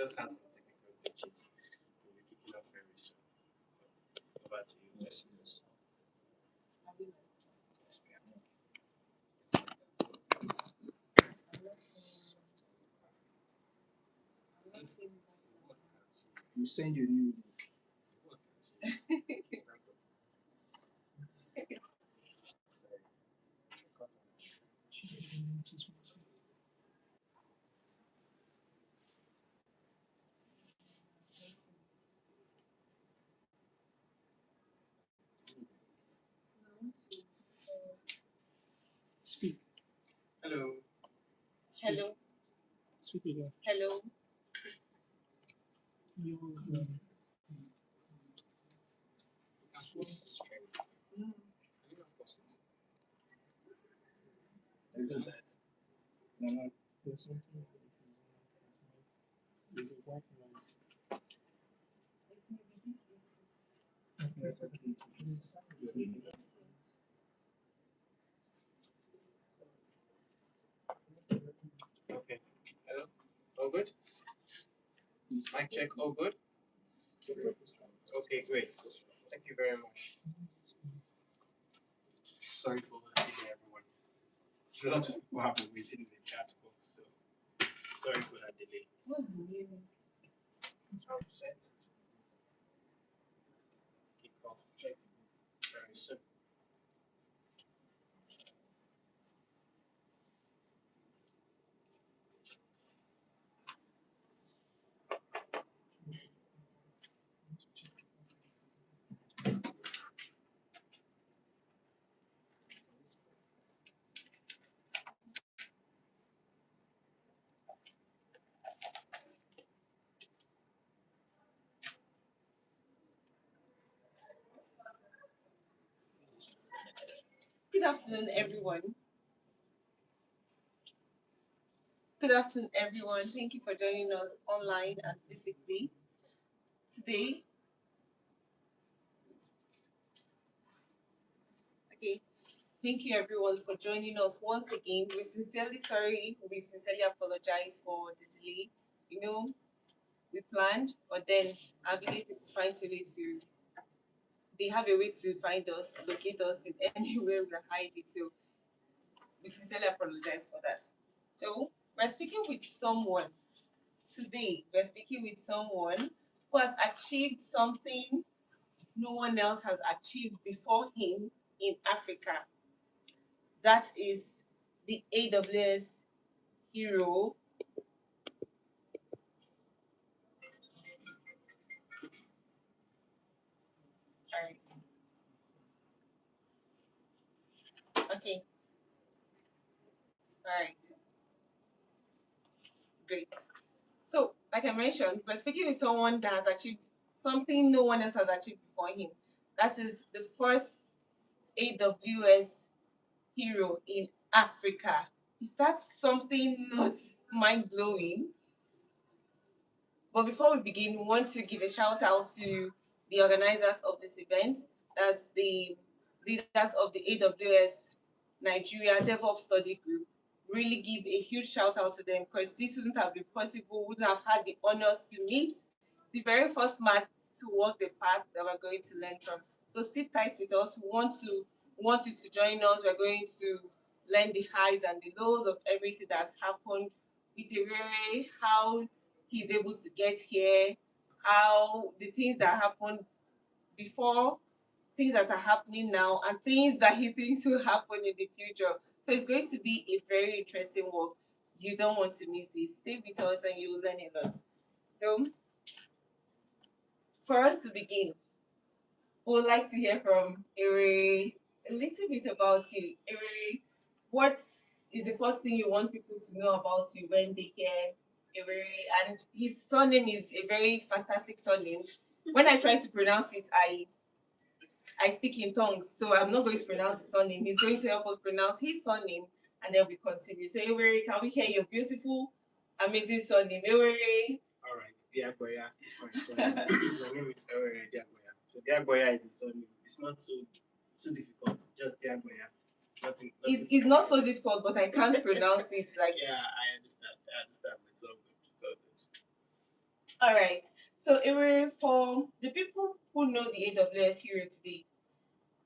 just had some technical glitches. We'll be kicking off very soon. So, over to you. Yes, yes. You send your new link. Speak. Hello. Speak. Hello. Speak again. Hello. Use no, there's something. There's a white noise. Maybe this is. Okay. Hello. All good? Mic check. All good? Okay, great. Thank you very much. Sorry for the delay, everyone. A lot of people have been waiting in the chat box, so sorry for that delay. What's the meaning? Set. Kick off. Check. Very soon. Good afternoon, everyone. Good afternoon, everyone. Thank you for joining us online and physically. Today, okay, thank you everyone for joining us once again. We're sincerely sorry. We sincerely apologize for the delay. You know, we planned, but then our village people find a way to. They have a way to find us, locate us in anywhere we're hiding. So we sincerely apologize for that. So we're speaking with someone today. We're speaking with someone who has achieved something no one else has achieved before him in Africa. That is the AWS Hero. All right. Okay. All right. Great. So, like I mentioned, we're speaking with someone that has achieved something no one else has achieved before him. That is the first AWS Hero in Africa. Is that something not mind blowing? But before we begin, we want to give a shout out to the organizers of this event. That's the leaders of the AWS Nigeria DevOps Study Group. Really give a huge shout out to them because this wouldn't have been possible, wouldn't have had the honors to meet the very first man to walk the path that we're going to learn from. So sit tight with us. We want you to join us. We're going to learn the highs and the lows of everything that's happened with Ewere, how he's able to get here, how the things that happened before, things that are happening now, and things that he thinks will happen in the future. So it's going to be a very interesting walk. You don't want to miss this. Stay with us and you will learn a lot. So, for us to begin, we would like to hear from Ewere a little bit about you. Ewere, what is the first thing you want people to know about you when they hear Ewere? And his surname is a very fantastic surname. When I try to pronounce it, I speak in tongues, so I'm not going to pronounce the surname. He's going to help us pronounce his surname, and then we continue. So, Ewere, can we hear your beautiful, amazing surname? Ewere. All right. Diagboya is my surname. My name is Ewere Diagboya. So Diagboya is the surname. It's not so difficult. It's just Diagboya. Nothing. It's not so difficult, but I can't pronounce it. Like Yeah, I understand. It's all good. It's all good. All right. So, Ewere, for the people who know the AWS Hero today,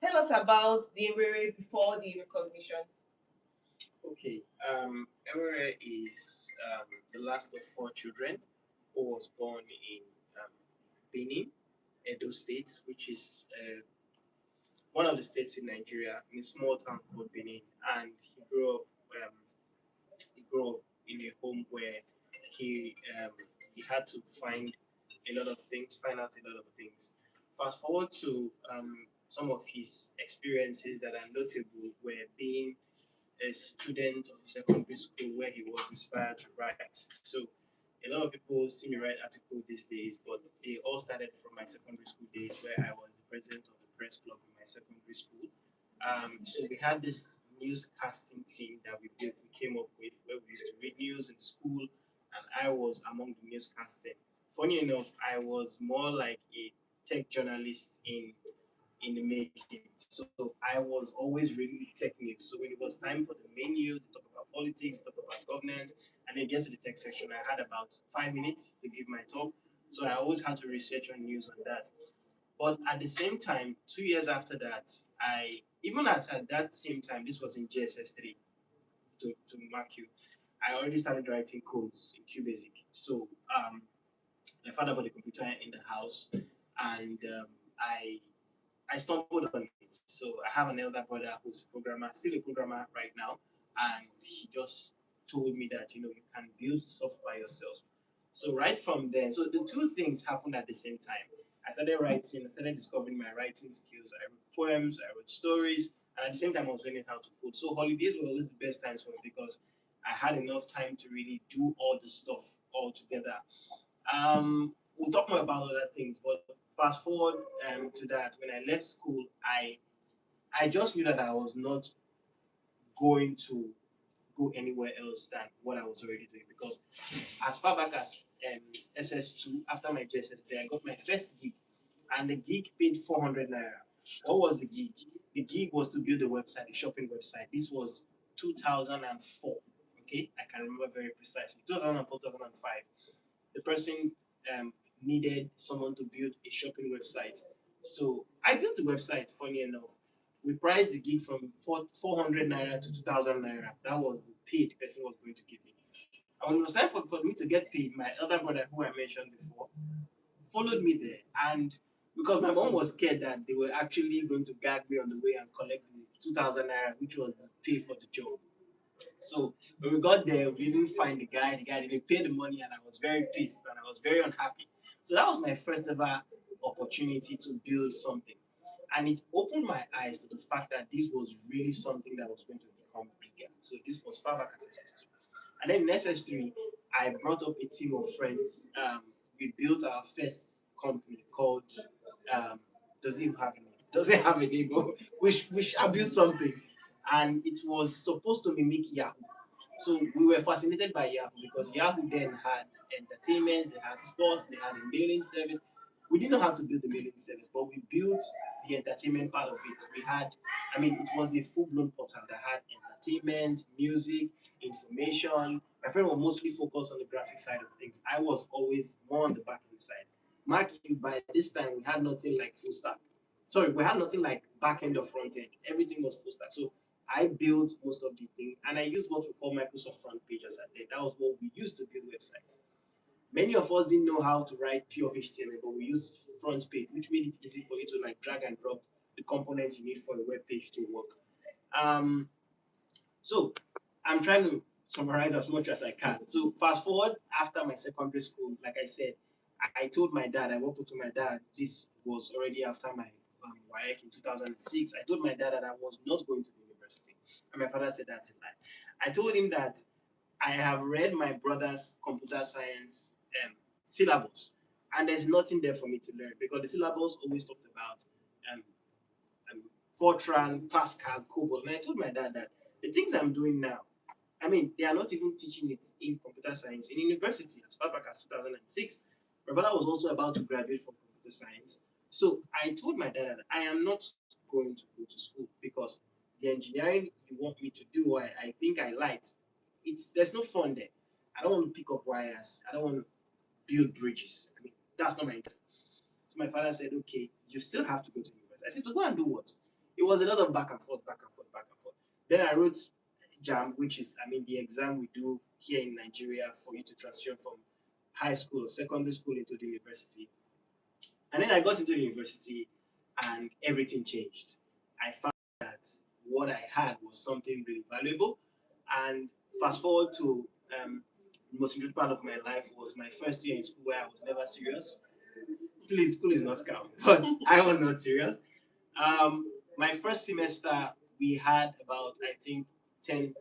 tell us about the Ewere before the recognition. Okay. Ewere is the last of four children who was born in um, Benin, Edo State, which is one of the states in Nigeria, in a small town called Benin. And um, he grew up in a home where he um, he had to find find out a lot of things. Fast forward to some of his experiences that are notable were being a student of a secondary school where he was inspired to write. So a lot of people see me write articles these days, but they all started from my secondary school days where I was the president of the press club in my secondary school. So we had this newscasting team that we came up with where we used to read news in school, and I was among the newscasting. Funny enough, I was more like a tech journalist in the making. So I was always reading tech news. So when it was time for the main news, to talk about politics, to talk about governance, and then get to the tech section, I had about 5 minutes to give my talk. So I always had to research on news on that. But at the same time, 2 years after that, even as at that same time, this was in GSS 3 to mark you, I already started writing codes in QBasic. So my father bought a computer in the house, and I stumbled on it. So I have an elder brother who's a programmer, still a programmer right now, and he just told me that you can build stuff by yourself. So right from then, so the two things happened at the same time. I started writing, I started discovering my writing skills. I wrote poems, I wrote stories, and at the same time I was learning how to code. So holidays were always the best times for me because I had enough time to really do all the stuff all together. We'll talk more about other things, but fast forward to that, when I left school, I just knew that I was not going to go anywhere else than what I was already doing because as far back as SS2, after my JSS3, I got my first gig, and the gig paid 400 naira. What was the gig? The gig was to build a website, a shopping website. This was 2004. Okay, I can remember very precisely. 2004, 2005. The person um, needed someone to build a shopping website. So I built a website, funny enough. We priced the gig from 400 naira to 2,000 naira. That was the pay the person was going to give me. And when it was time for me to get paid, my elder brother, who I mentioned before, followed me there. And because my mom was scared that they were actually going to gag me on the way and collect the 2,000 naira, which was the pay for the job. So when we got there, we didn't find the guy. The guy didn't pay the money, and I was very pissed and I was very unhappy. So that was my first ever opportunity to build something, and it opened my eyes to the fact that this was really something that was going to become bigger. So this was far back as SS2, and then in SS3, I brought up a team of friends. We built our first company called. Um, does it have a name? Does it have a name? We shall build something, and it was supposed to mimic Yahoo. So we were fascinated by Yahoo because Yahoo then had entertainment, they had sports, they had a mailing service. We didn't know how to build the mailing service, but we built the entertainment part of it. It was a full blown portal that had entertainment, music, information. My friend was mostly focused on the graphic side of things. I was always more on the back end side. Mark you, by this time we had nothing like full stack. Sorry, we had nothing like back end or front end. Everything was full stack. So I built most of the thing, and I used what we call Microsoft Front Pages at that. That was what we used to build websites. Many of us didn't know how to write pure HTML, but we used front page, which made it easy for you to like drag and drop the components you need for a web page to work. Um, so I'm trying to summarize as much as I can. So fast forward after my secondary school, like I said, I told my dad, I walked up to my dad. This was already after my WAEC in 2006. I told my dad that I was not going to the university. And my father said that's a lie. I told him that I have read my brother's computer science syllabus, and there's nothing there for me to learn because the syllabus always talked about um, um, Fortran, Pascal, COBOL. And I told my dad that the things I'm doing now, they are not even teaching it in computer science in university as far back as 2006. My brother was also about to graduate from computer science. So I told my dad that I am not going to go to school because the engineering you want me to do, I think I liked. There's no fun there. I don't want to pick up wires. I don't want build bridges. I mean, that's not my interest. So my father said, okay, you still have to go to university. I said, to go and do what? It was a lot of back and forth, back and forth, back and forth. Then I wrote JAM, which is, I mean, the exam we do here in Nigeria for you to transition from high school or secondary school into the university. And then I got into the university and everything changed. I found that what I had was something really valuable. And fast forward to the most important part of my life was my first year in school where I was never serious. Please, school is not scam, but I was not serious. My first semester, we had about, I think, 10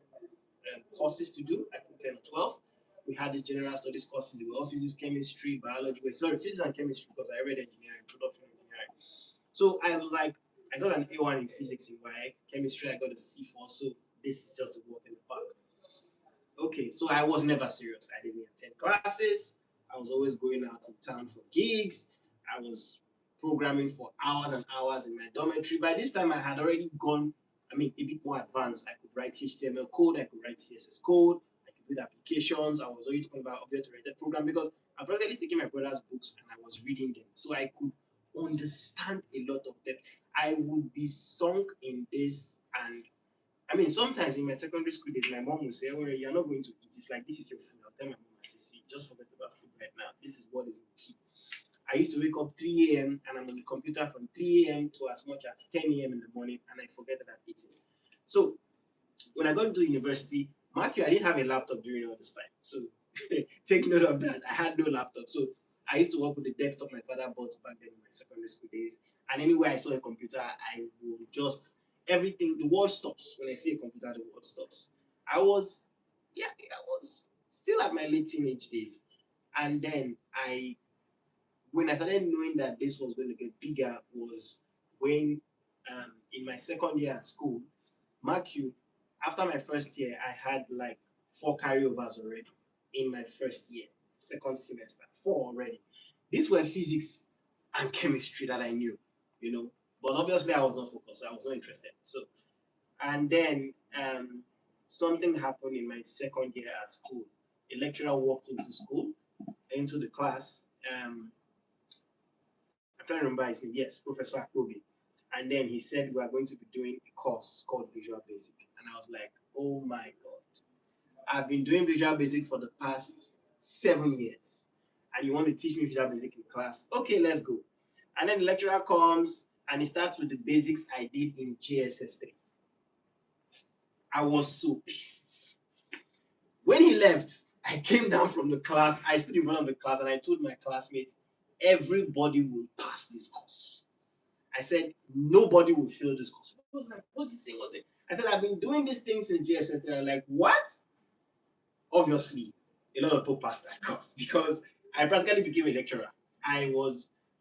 courses to do, I think 10 or 12. We had these general studies courses, they were all physics, chemistry, biology. Sorry, physics and chemistry because I read engineering, production engineering. So I was like, I got an A1 in physics in my chemistry, I got a C4, so this is just a walk in the park. Okay, so I was never serious. I didn't attend classes. I was always going out in town for gigs. I was programming for hours and hours in my dormitory. By this time, I had already gone, I mean, a bit more advanced. I could write HTML code, I could write CSS code, I could build applications. I was already talking about object-oriented program because I was practically taking my brother's books and I was reading them. So I could understand a lot of them. I would be sunk in this, and I mean, sometimes in my secondary school days, my mom would say, "Oh, you're not going to eat. It's like, this is your food." I'll tell my mom, I say, "See, just forget about food right now. This is what is key." I used to wake up 3 a.m. and I'm on the computer from 3 a.m. to as much as 10 a.m. in the morning, and I forget that I've eaten. So when I got into university, mark you, I didn't have a laptop during all this time. So take note of that. I had no laptop. So I used to work with the desktop my father bought back then in my secondary school days. And anywhere I saw a computer, I would just, everything, the world stops. When I see a computer, the world stops. I was still at my late teenage days. And then when I started knowing that this was going to get bigger was when in my second year at school, mark you, after my first year, I had like 4 carryovers already in my first year, second semester, 4 already. These were physics and chemistry that I knew, you know. But obviously, I was not focused, so I was not interested. So, and then something happened in my second year at school. A lecturer walked into school, into the class. I'm trying to remember his name. Yes, Professor Akobi. And then he said we are going to be doing a course called Visual Basic. And I was like, oh my God. I've been doing Visual Basic for the past 7 years. And you want to teach me Visual Basic in class? Okay, let's go. And then the lecturer comes and he starts with the basics I did in JSS3. I was so pissed. When he left, I came down from the class. I stood in front of the class and I told my classmates, everybody will pass this course. I said, nobody will fail this course. I was like, what's this thing? What's it? I said, I've been doing this thing since JSS. They're like, what? Obviously, a lot of people passed that course because I practically became a lecturer.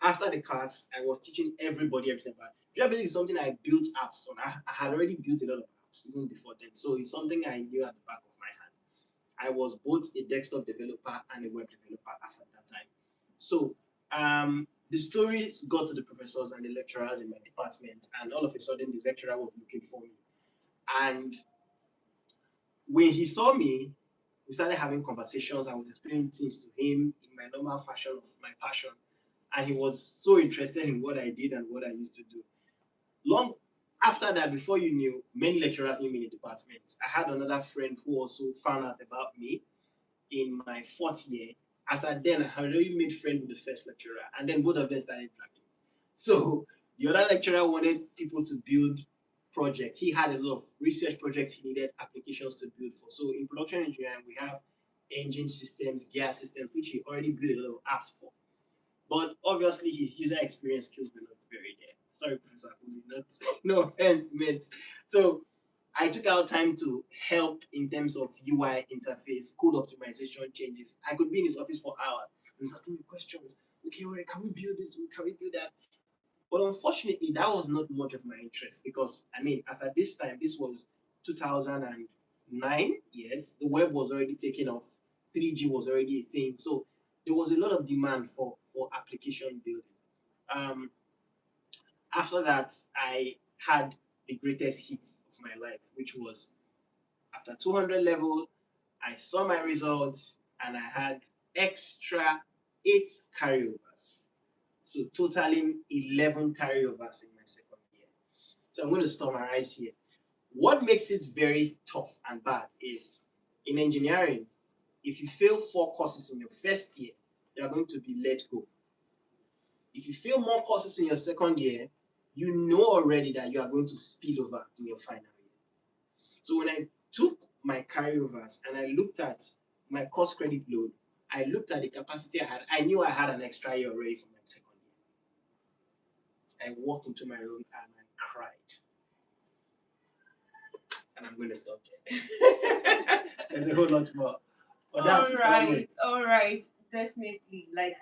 After the class, I was teaching everybody everything. But Visual Basic is something I built apps on. I had already built a lot of apps even before then. So it's something I knew at the back of my hand. I was both a desktop developer and a web developer as at that time. So the story got to the professors and the lecturers in my department, and all of a sudden the lecturer was looking for me. And when he saw me, we started having conversations. I was explaining things to him in my normal fashion of my passion. And he was so interested in what I did and what I used to do. Long after that, before you knew, many lecturers knew me in the department. I had another friend who also found out about me in my 4th year. As at then, I had already made friends with the first lecturer, and then both of them started dragging. So the other lecturer wanted people to build projects. He had a lot of research projects he needed applications to build for. So in production engineering, we have engine systems, gear systems, which he already built a lot of apps for. But obviously, his user experience skills were not very there. Sorry, Professor, not no offense meant. So I took out time to help in terms of UI interface, code optimization changes. I could be in his office for hours and he's asking me questions. Okay, well, can we build this? Can we build that? But unfortunately, that was not much of my interest because, I mean, as at this time, this was 2009, yes, the web was already taking off. 3G was already a thing. So there was a lot of demand for application building. Um, After that, I had the greatest hit of my life, which was after 200 level, I saw my results and I had extra 8 carryovers. So totaling 11 carryovers in my second year. So I'm going to summarize here. What makes it very tough and bad is in engineering, if you fail 4 courses in your first year, you are going to be let go. If you fail more courses in your second year, you know already that you are going to spill over in your final year. So when I took my carryovers and I looked at my course credit load, I looked at the capacity I had. I knew I had an extra year already for my second year. I walked into my room and I cried. And I'm going to stop there. There's a whole lot more. But that's the summary. All right, definitely. Like,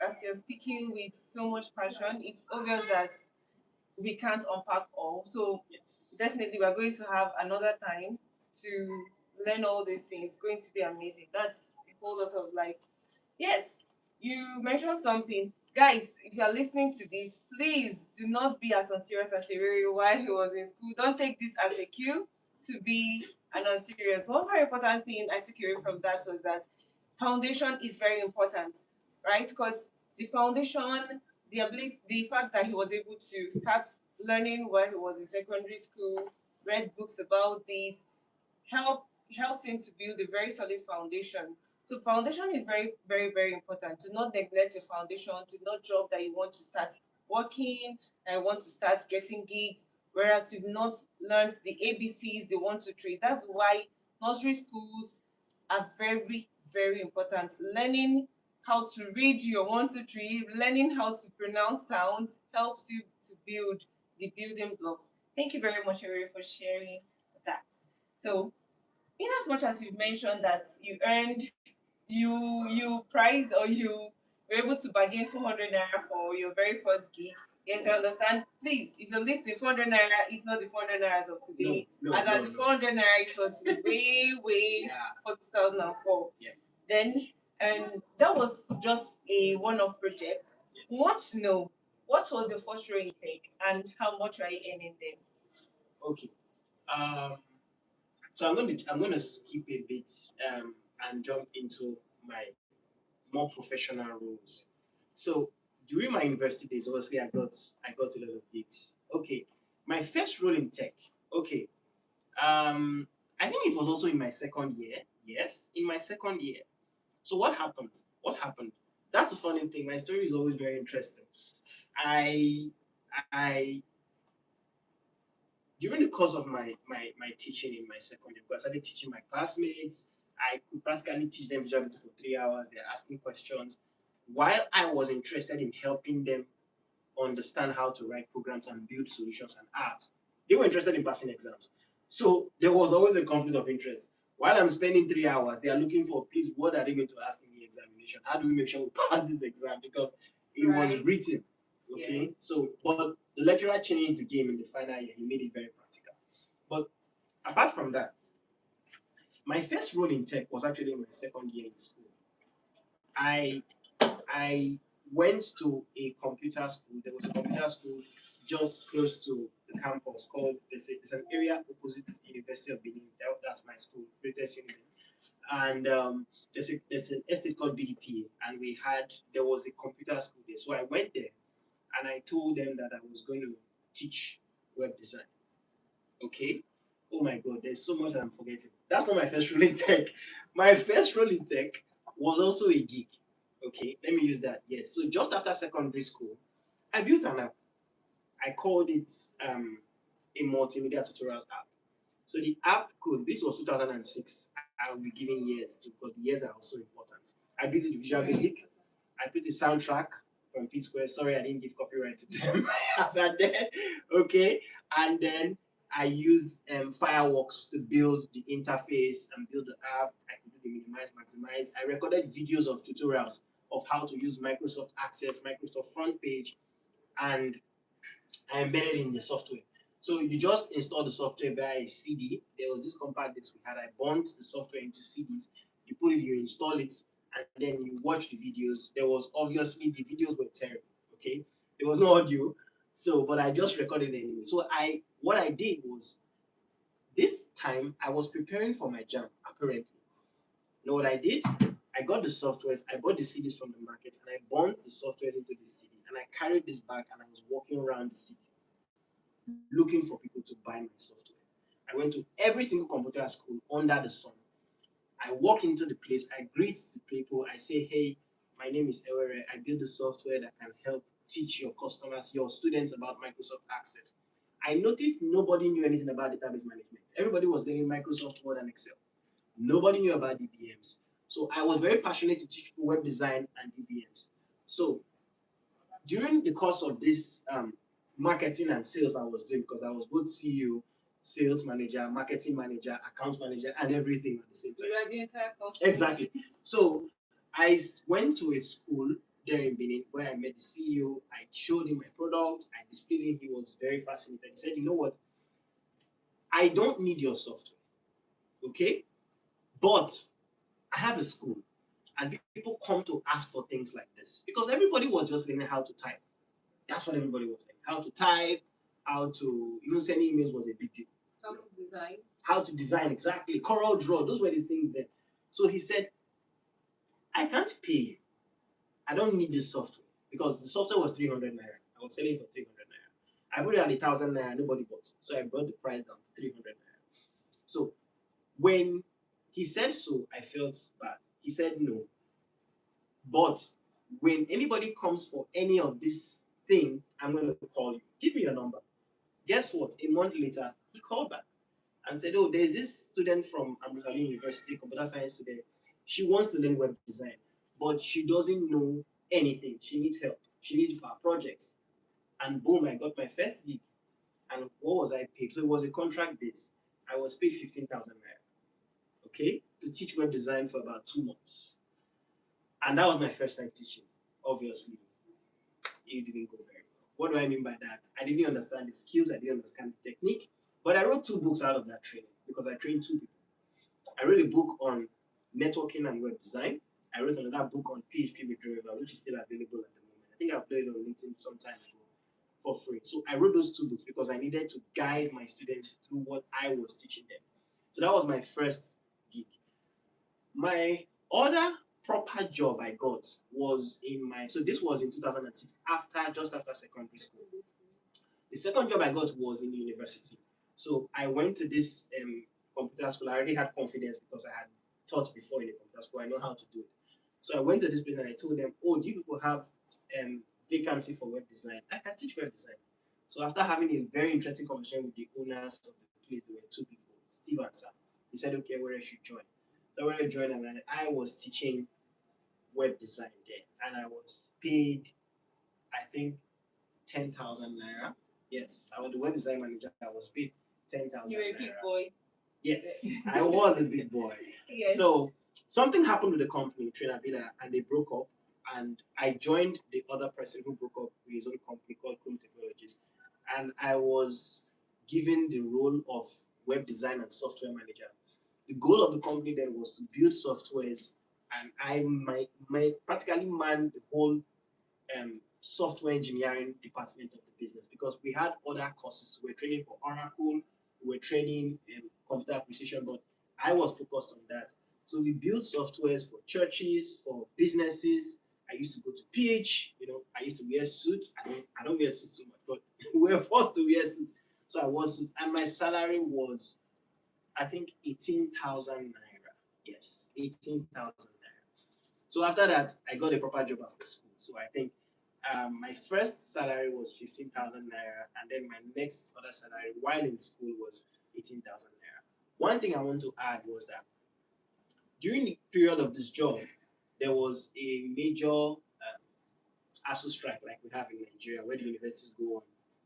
as you're speaking with so much passion, it's obvious that we can't unpack all. So Yes. definitely we're going to have another time to learn all these things. It's going to be amazing. That's a whole lot of life. Yes, you mentioned something. Guys, if you are listening to this, please do not be as unserious as Ewere while he was in school. Don't take this as a cue to be an unserious. One very important thing I took away from that was that foundation is very important, right? Because the foundation, the ability, the fact that he was able to start learning while he was in secondary school, read books about this, helped him to build a very solid foundation. So foundation is very, very, very important. Do not neglect your foundation. Do not drop that you want to start working, that you want to start getting gigs, whereas you've not learned the ABCs, the 1, 2, 3s. That's why nursery schools are very, very important. Learning how to read your 1, 2, 3, learning how to pronounce sounds helps you to build the building blocks. Thank you very much, Ewere, for sharing that. So, in as much as you've mentioned that you earned, you priced or you were able to bargain 400 naira for your very first gig. Yes, I understand. Please, if you're listening, 400 naira is not the 400 nairas of today. And that the 400 naira it was way for 2004. Yeah. Then, and that was just a one-off project. We want to know what was your first role intake and how much are you earning then? Okay. So I'm going to skip a bit and jump into my more professional roles. So during my university days, obviously I got a lot of gigs. Okay, my first role in tech. Okay, I think it was also in my second year. Yes, in my second year. So what happened? What happened? That's a funny thing. My story is always very interesting. I during the course of my teaching in my second year, because I started teaching my classmates, I could practically teach them visualization for 3 hours. They're asking questions. While I was interested in helping them understand how to write programs and build solutions and apps, they were interested in passing exams. So there was always a conflict of interest. While I'm spending 3 hours, they are looking for, please, what are they going to ask in the examination? How do we make sure we pass this exam? Because it was written. Okay, yeah. So but the lecturer changed the game in the final year. He made it very practical. But apart from that, my first role in tech was actually in my second year in school. I went to a computer school. There was a computer school just close to the campus called, it's an area opposite the University of Benin. That's my school, greatest university. And there's an estate called BDP, and there was a computer school there. So I went there and I told them that I was going to teach web design. Okay. Oh my God, there's so much that I'm forgetting. That's not my first role in tech. My first role in tech was also a gig. Okay, let me use that. Yes. So just after secondary school, I built an app. I called it a multimedia tutorial app. So the app code, this was 2006. I'll be giving years to, because the years are also important. I built it with Visual Basic. I put the soundtrack from P Square. Sorry, I didn't give copyright to them. As I did. Okay. And then I used Fireworks to build the interface and build the app. I could do the minimize, maximize. I recorded videos of tutorials of how to use Microsoft Access, Microsoft Front Page, and I embedded in the software. So you just install the software via a CD. There was this compact disc we had. I burnt the software into CDs. You put it, you install it, and then you watch the videos. There was obviously the videos were terrible. Okay, there was no audio. So, but I just recorded it anyway. So what I did was, this time I was preparing for my jam. Apparently, you know what I did? I got the softwares, I bought the CDs from the market, and I bought the softwares into the CDs, and I carried this back, and I was walking around the city looking for people to buy my software. I went to every single computer school under the sun. I walk into the place, I greet the people, I say, hey, my name is Ewere. I build the software that can help teach your customers, your students about Microsoft Access. I noticed nobody knew anything about database management. Everybody was learning Microsoft Word and Excel. Nobody knew about DBMs. So I was very passionate to teach people web design and DBMs. So during the course of this marketing and sales I was doing, because I was both CEO, sales manager, marketing manager, account manager, and everything at the same time. You are the entire company. Exactly. So I went to a school there in Benin where I met the CEO. I showed him my product. I displayed it. He was very fascinated. He said, you know what? I don't need your software. Okay? But I have a school. And people come to ask for things like this. Because everybody was just learning how to type. That's what everybody was learning. How to type, how to even send emails was a big deal. How to design. How to design, exactly. Corel Draw, those were the things that. So he said, I can't pay you. I don't need this software. Because the software was 300 naira. I was selling for 300 naira. I put it at 1,000 naira, nobody bought. So I brought the price down to 300 naira. So when he said so, I felt bad. He said no. But when anybody comes for any of this thing, I'm going to call you. Give me your number. Guess what? A month later, he called back and said, oh, there's this student from Amritsar University, computer science student. She wants to learn web design, but she doesn't know anything. She needs help. She needs for a project. And boom, I got my first gig. And what was I paid? So it was a contract base. I was paid 15,000 naira, okay, to teach web design for about 2 months. And that was my first time teaching. Obviously, it didn't go very well. What do I mean by that? I didn't understand the skills, I didn't understand the technique, but I wrote 2 books out of that training because I trained 2 people. I wrote a book on networking and web design. I wrote another book on PHP with Driver, which is still available at the moment. I think I uploaded it on LinkedIn some time ago for free. So I wrote those 2 books because I needed to guide my students through what I was teaching them. So that was my first gig. My other proper job I got was so this was in 2006, just after secondary school. The second job I got was in the university. So I went to this computer school. I already had confidence because I had taught before in the computer school. I know how to do it. So I went to this place and I told them, oh, do you people have vacancy for web design? I can teach web design. So after having a very interesting conversation with the owners of the place, there were 2 people, Steve and Sam. He said, okay, where I should join. So when I joined, and I was teaching web design there, and I was paid, I think, 10,000 naira. Yes, I was the web design manager. I was paid 10,000 You were a naira. big boy. Yes, I was a big boy. Yes. So something happened with the company, Trainer Villa, and they broke up. And I joined the other person who broke up with his own company called Cloud Technologies. And I was given the role of web design and software manager. The goal of the company then was to build softwares, and I practically manned the whole software engineering department of the business because we had other courses. We were training for Oracle, we were training computer appreciation, but I was focused on that. So we built softwares for churches, for businesses. I used to go to PH, I used to wear suits. I don't wear suits so much, but we were forced to wear suits. So I wore suits, and my salary was, I think, 18,000 naira. Yes, 18,000 naira. So after that, I got a proper job after school. So I think my first salary was 15,000 naira, and then my next other salary while in school was 18,000 naira. One thing I want to add was that during the period of this job, there was a major ASU strike like we have in Nigeria, where the universities go on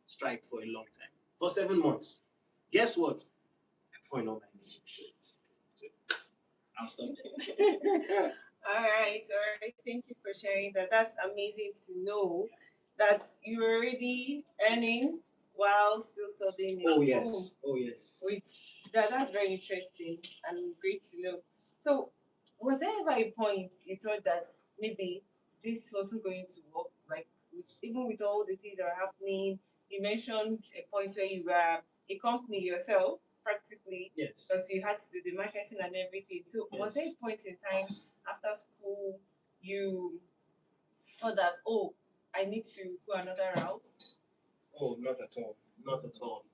strike for a long time, for 7 months. Guess what? I point all my energy to it. So I'll stop there. All right. Thank you for sharing that. That's amazing to know that you're already earning while still studying in Oh school. yes. Oh yes. That's very interesting and great to know. So, was there ever a point you thought that maybe this wasn't going to work? Like, even with all the things that are happening, you mentioned a point where you were a company yourself, practically, Yes. because you had to do the marketing and everything. So, was there a point in time after school you thought that, oh, I need to go another route? Oh, not at all. Not at all.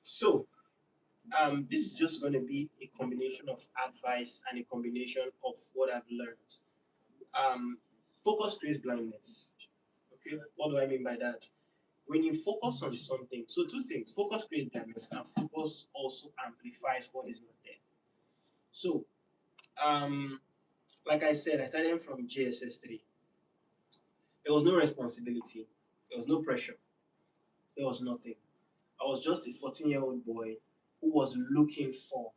So this is just going to be a combination of advice and a combination of what I've learned. Um, Focus creates blindness. Okay, what do I mean by that? When you focus on something, so two things: focus creates blindness, and focus also amplifies what is not there. So, like I said, I started from JSS 3. There was no responsibility, there was no pressure, there was nothing. I was just a 14-year-old boy who was looking for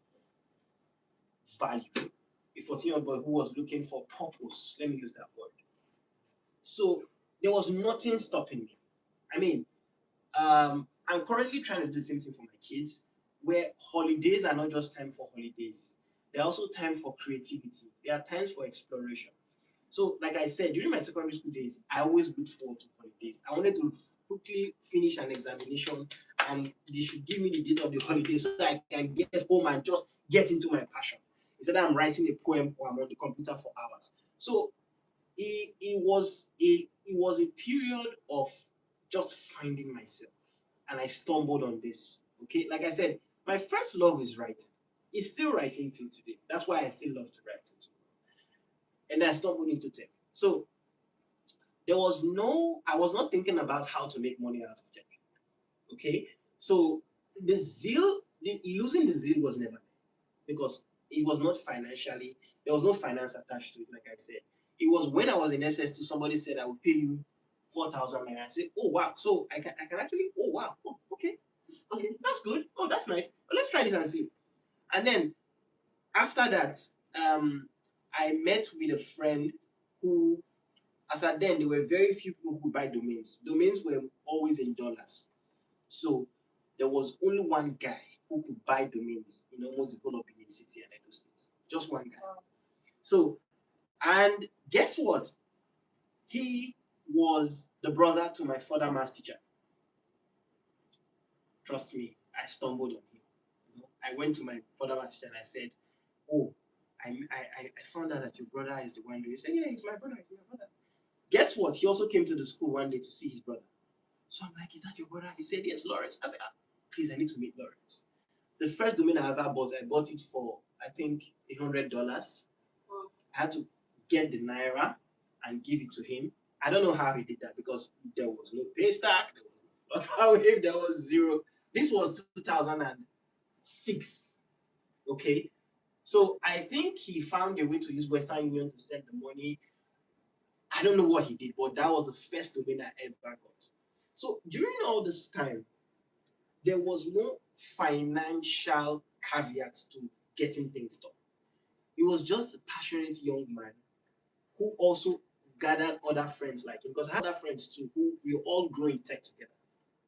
value, a 14-year-old boy who was looking for purpose. Let me use that word. So there was nothing stopping me. I mean, I'm currently trying to do the same thing for my kids, where holidays are not just time for holidays. They're also time for creativity. They are times for exploration. So, like I said, during my secondary school days, I always looked forward to holidays. I wanted to quickly finish an examination, and they should give me the date of the holiday so that I can get home and just get into my passion. Instead, I'm writing a poem or I'm on the computer for hours. So it was a period of just finding myself, and I stumbled on this. Okay, like I said, my first love is writing. It's still writing till today. That's why I still love to write too. And I stumbled into tech. So I was not thinking about how to make money out of tech. Okay, so losing the zeal was never there, because it was not financially, there was no finance attached to it. Like I said, it was when I was in SS2, somebody said I will pay you 4,000 naira. I said, oh wow, so I can actually, oh wow, oh, okay, that's good, oh that's nice, well, let's try this and see. And then after that, I met with a friend who, as at then, there were very few people who buy domains. Domains were always in dollars. So there was only one guy who could buy domains in almost the whole of Benin City and Edo State. Just one guy. So, and guess what? He was the brother to my further maths teacher. Trust me, I stumbled on him. I went to my further maths teacher and I said, oh, I found out that your brother is the one doing. He said, yeah, he's my brother, he's my brother. Guess what? He also came to the school one day to see his brother. So I'm like, is that your brother? He said, yes, Lawrence. I said, please, I need to meet Lawrence. The first domain I ever bought, I bought it for, I think, $100. I had to get the naira and give it to him. I don't know how he did that, because there was no pay stack, there was no flutter wave, there was zero. This was 2006. Okay. So I think he found a way to use Western Union to send the money. I don't know what he did, but that was the first domain I ever got. So during all this time, there was no financial caveat to getting things done. It was just a passionate young man who also gathered other friends like him, because I had other friends too who we all grow in tech together.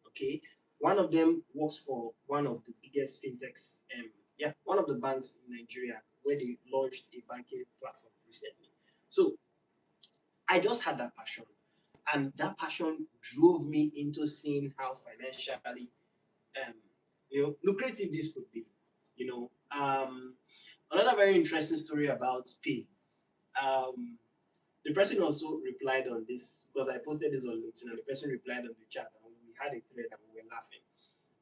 Okay, one of them works for one of the biggest fintechs, one of the banks in Nigeria, where they launched a banking platform recently. So I just had that passion, and that passion drove me into seeing how financially, lucrative this could be. Another very interesting story about pay. The person also replied on this, because I posted this on LinkedIn, and the person replied on the chat, and we had a thread and we were laughing.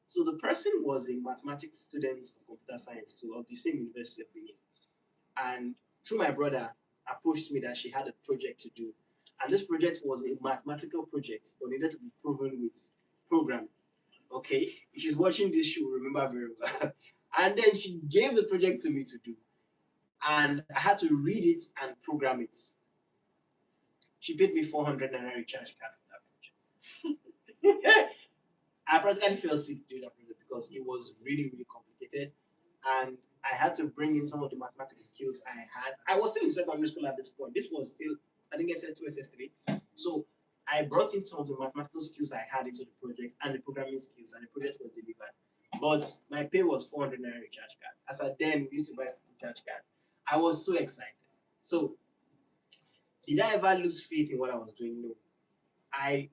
So the person was a mathematics student of computer science too, of the same University of Benin, and through my brother approached me that she had a project to do, and this project was a mathematical project, but needed to be proven with programming. Okay, if she's watching this, she will remember very well. And then she gave the project to me to do, and I had to read it and program it. She paid me 400 naira recharge card for that project. I practically fell sick during that project because it was really, really complicated, and I had to bring in some of the mathematics skills I had. I was still in secondary school at this point. This was still, I think, SS2, SS3. So I brought in some of the mathematical skills I had into the project and the programming skills, and the project was delivered. But my pay was 400 naira recharge card. As I then used to buy recharge card, I was so excited. So did I ever lose faith in what I was doing? No. I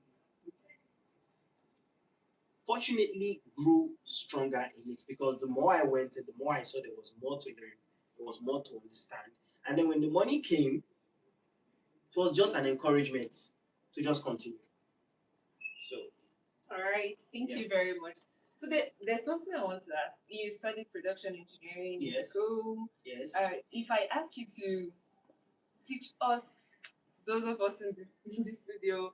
fortunately grew stronger in it, because the more I went in, the more I saw there was more to learn, there was more to understand, And then when the money came, it was just an encouragement to just continue. So, All right, thank Yeah. you very much. So there's something I want to ask. You studied production engineering in Yes. school. yes. If I ask you to teach us, those of us in this studio,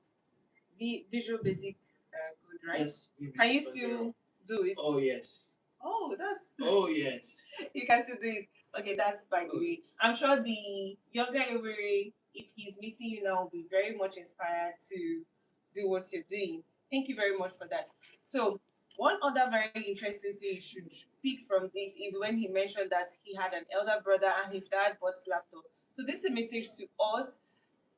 Visual Basic code, right? Yes. Can you still do it? Oh, yes. Oh, that's Oh, yes. you can still do it. Okay, that's by the Oh, way. yes. I'm sure the younger Ewere, if he's meeting you now, will be very much inspired to do what you're doing. Thank you very much for that. So, one other very interesting thing you should pick from this is when he mentioned that he had an elder brother and his dad bought laptop. So, this is a message to us,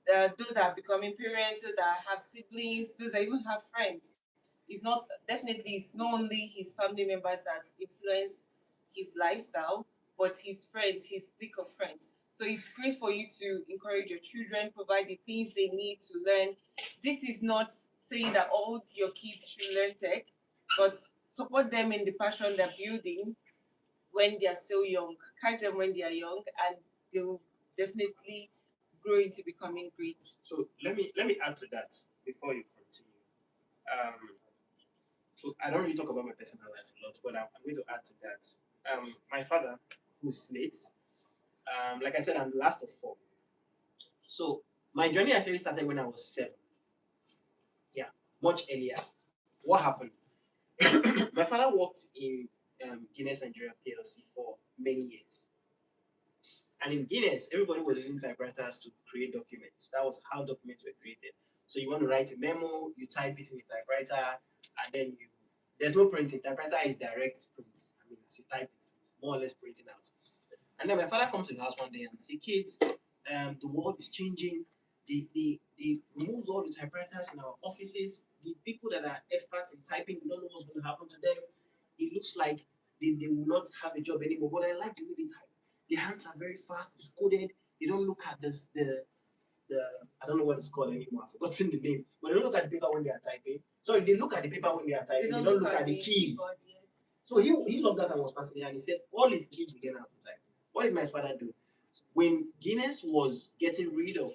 those that are becoming parents, those that have siblings, those that even have friends. It's not only his family members that influence his lifestyle, but his friends, his clique of friends. So it's great for you to encourage your children, provide the things they need to learn. This is not saying that all your kids should learn tech, but support them in the passion they're building when they are still young. Catch them when they are young, and they will definitely grow into becoming great. So let me add to that before you continue. So I don't really talk about my personal life a lot, but I'm going to add to that. My father, who's late, like I said, I'm the last of four. So my journey actually started when I was 7. Yeah, much earlier. What happened? My father worked in Guinness Nigeria PLC for many years. And in Guinness, everybody was using typewriters to create documents. That was how documents were created. So you want to write a memo, you type it in the typewriter, and then there's no printing. Typewriter is direct print. I mean, as you type it, it's more or less printing out. And then my father comes to the house one day and says, kids, the world is changing. They removed all the typewriters in our offices. The people that are experts in typing, we don't know what's going to happen to them. It looks like they will not have a job anymore. But I like the way they type. Their hands are very fast. It's coded. They don't look at the I don't know what it's called anymore. I've forgotten the name. But they don't look at the paper when they are typing. Sorry, they look at the paper when they are typing. They don't look at the keys. keyboard, yes. So he loved that and was fascinated. And he said all his kids will learn how to type. What did my father do? When Guinness was getting rid of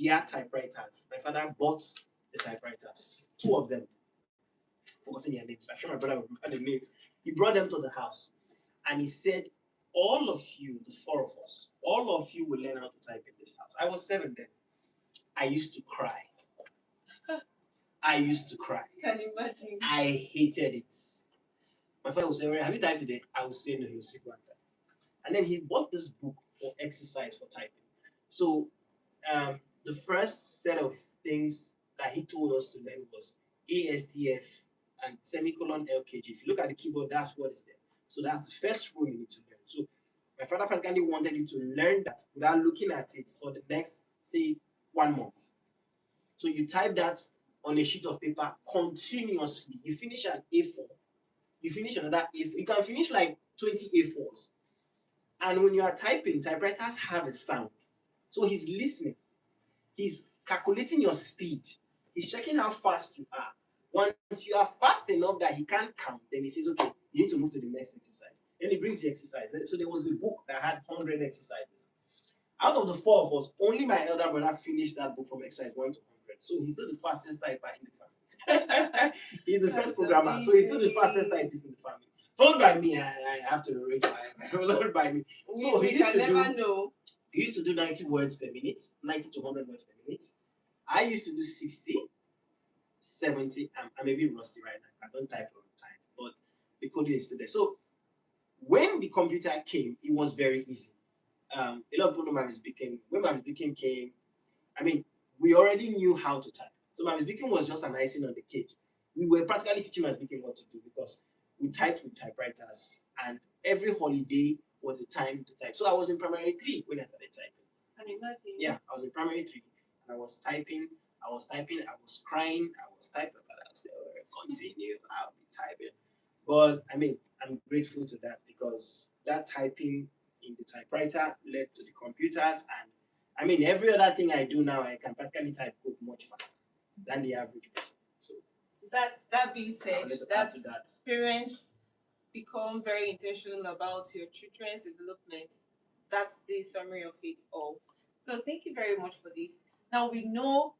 their typewriters, my father bought the typewriters. 2 of them. Forgotten their names. I'm sure my brother will remember the names. He brought them to the house. And he said, all of you, the 4 of us, all of you will learn how to type in this house. I was 7 then. I used to cry. I used to cry. Can you imagine? I hated it. My father would say, have you typed today? I would say no, he would say go and type. And then he bought this book for exercise for typing. So the first set of things that he told us to learn was ASDF and semicolon LKG. If you look at the keyboard, that's what is there. So that's the first rule you need to learn. So my father practically wanted you to learn that without looking at it for the next, say, 1 month. So you type that on a sheet of paper continuously. You finish an A4. You finish another A4. You can finish like 20 A4s. And when you are typing, typewriters have a sound. So he's listening. He's calculating your speed. He's checking how fast you are. Once you are fast enough that he can't count, then he says, okay, you need to move to the next exercise. Then he brings the exercise. So there was a book that had 100 exercises. Out of the 4 of us, only my elder brother finished that book from exercise 1 to 100. So he's still the fastest typer in the family. He's the first programmer, so he's still the fastest typist in the family. Followed by me, I have to rate my followed by me. So he used to do. He used to do 90 words per minute, 90 to 100 words per minute. I used to do 60, 70. I'm a bit rusty right now. I don't type all the time, but the coding is still there. So when the computer came, it was very easy. A lot of people know Mavis Beacon. When Mavis Beacon came, I mean, we already knew how to type. So Mavis Beacon was just an icing on the cake. We were practically teaching Mavis Beacon what to do because we typed with typewriters, and every holiday was a time to type. So I was in primary 3 when I started typing. Can you imagine? Yeah, I was in primary 3, and I was typing, I was crying, I was typing, but I was still continue, I'll be typing. But I mean, I'm grateful to that because that typing in the typewriter led to the computers, and I mean, every other thing I do now, I can practically type code much faster than the average person. So that being said, that parents become very intentional about your children's development. that's the summary of it all. So thank you very much for this. Now we know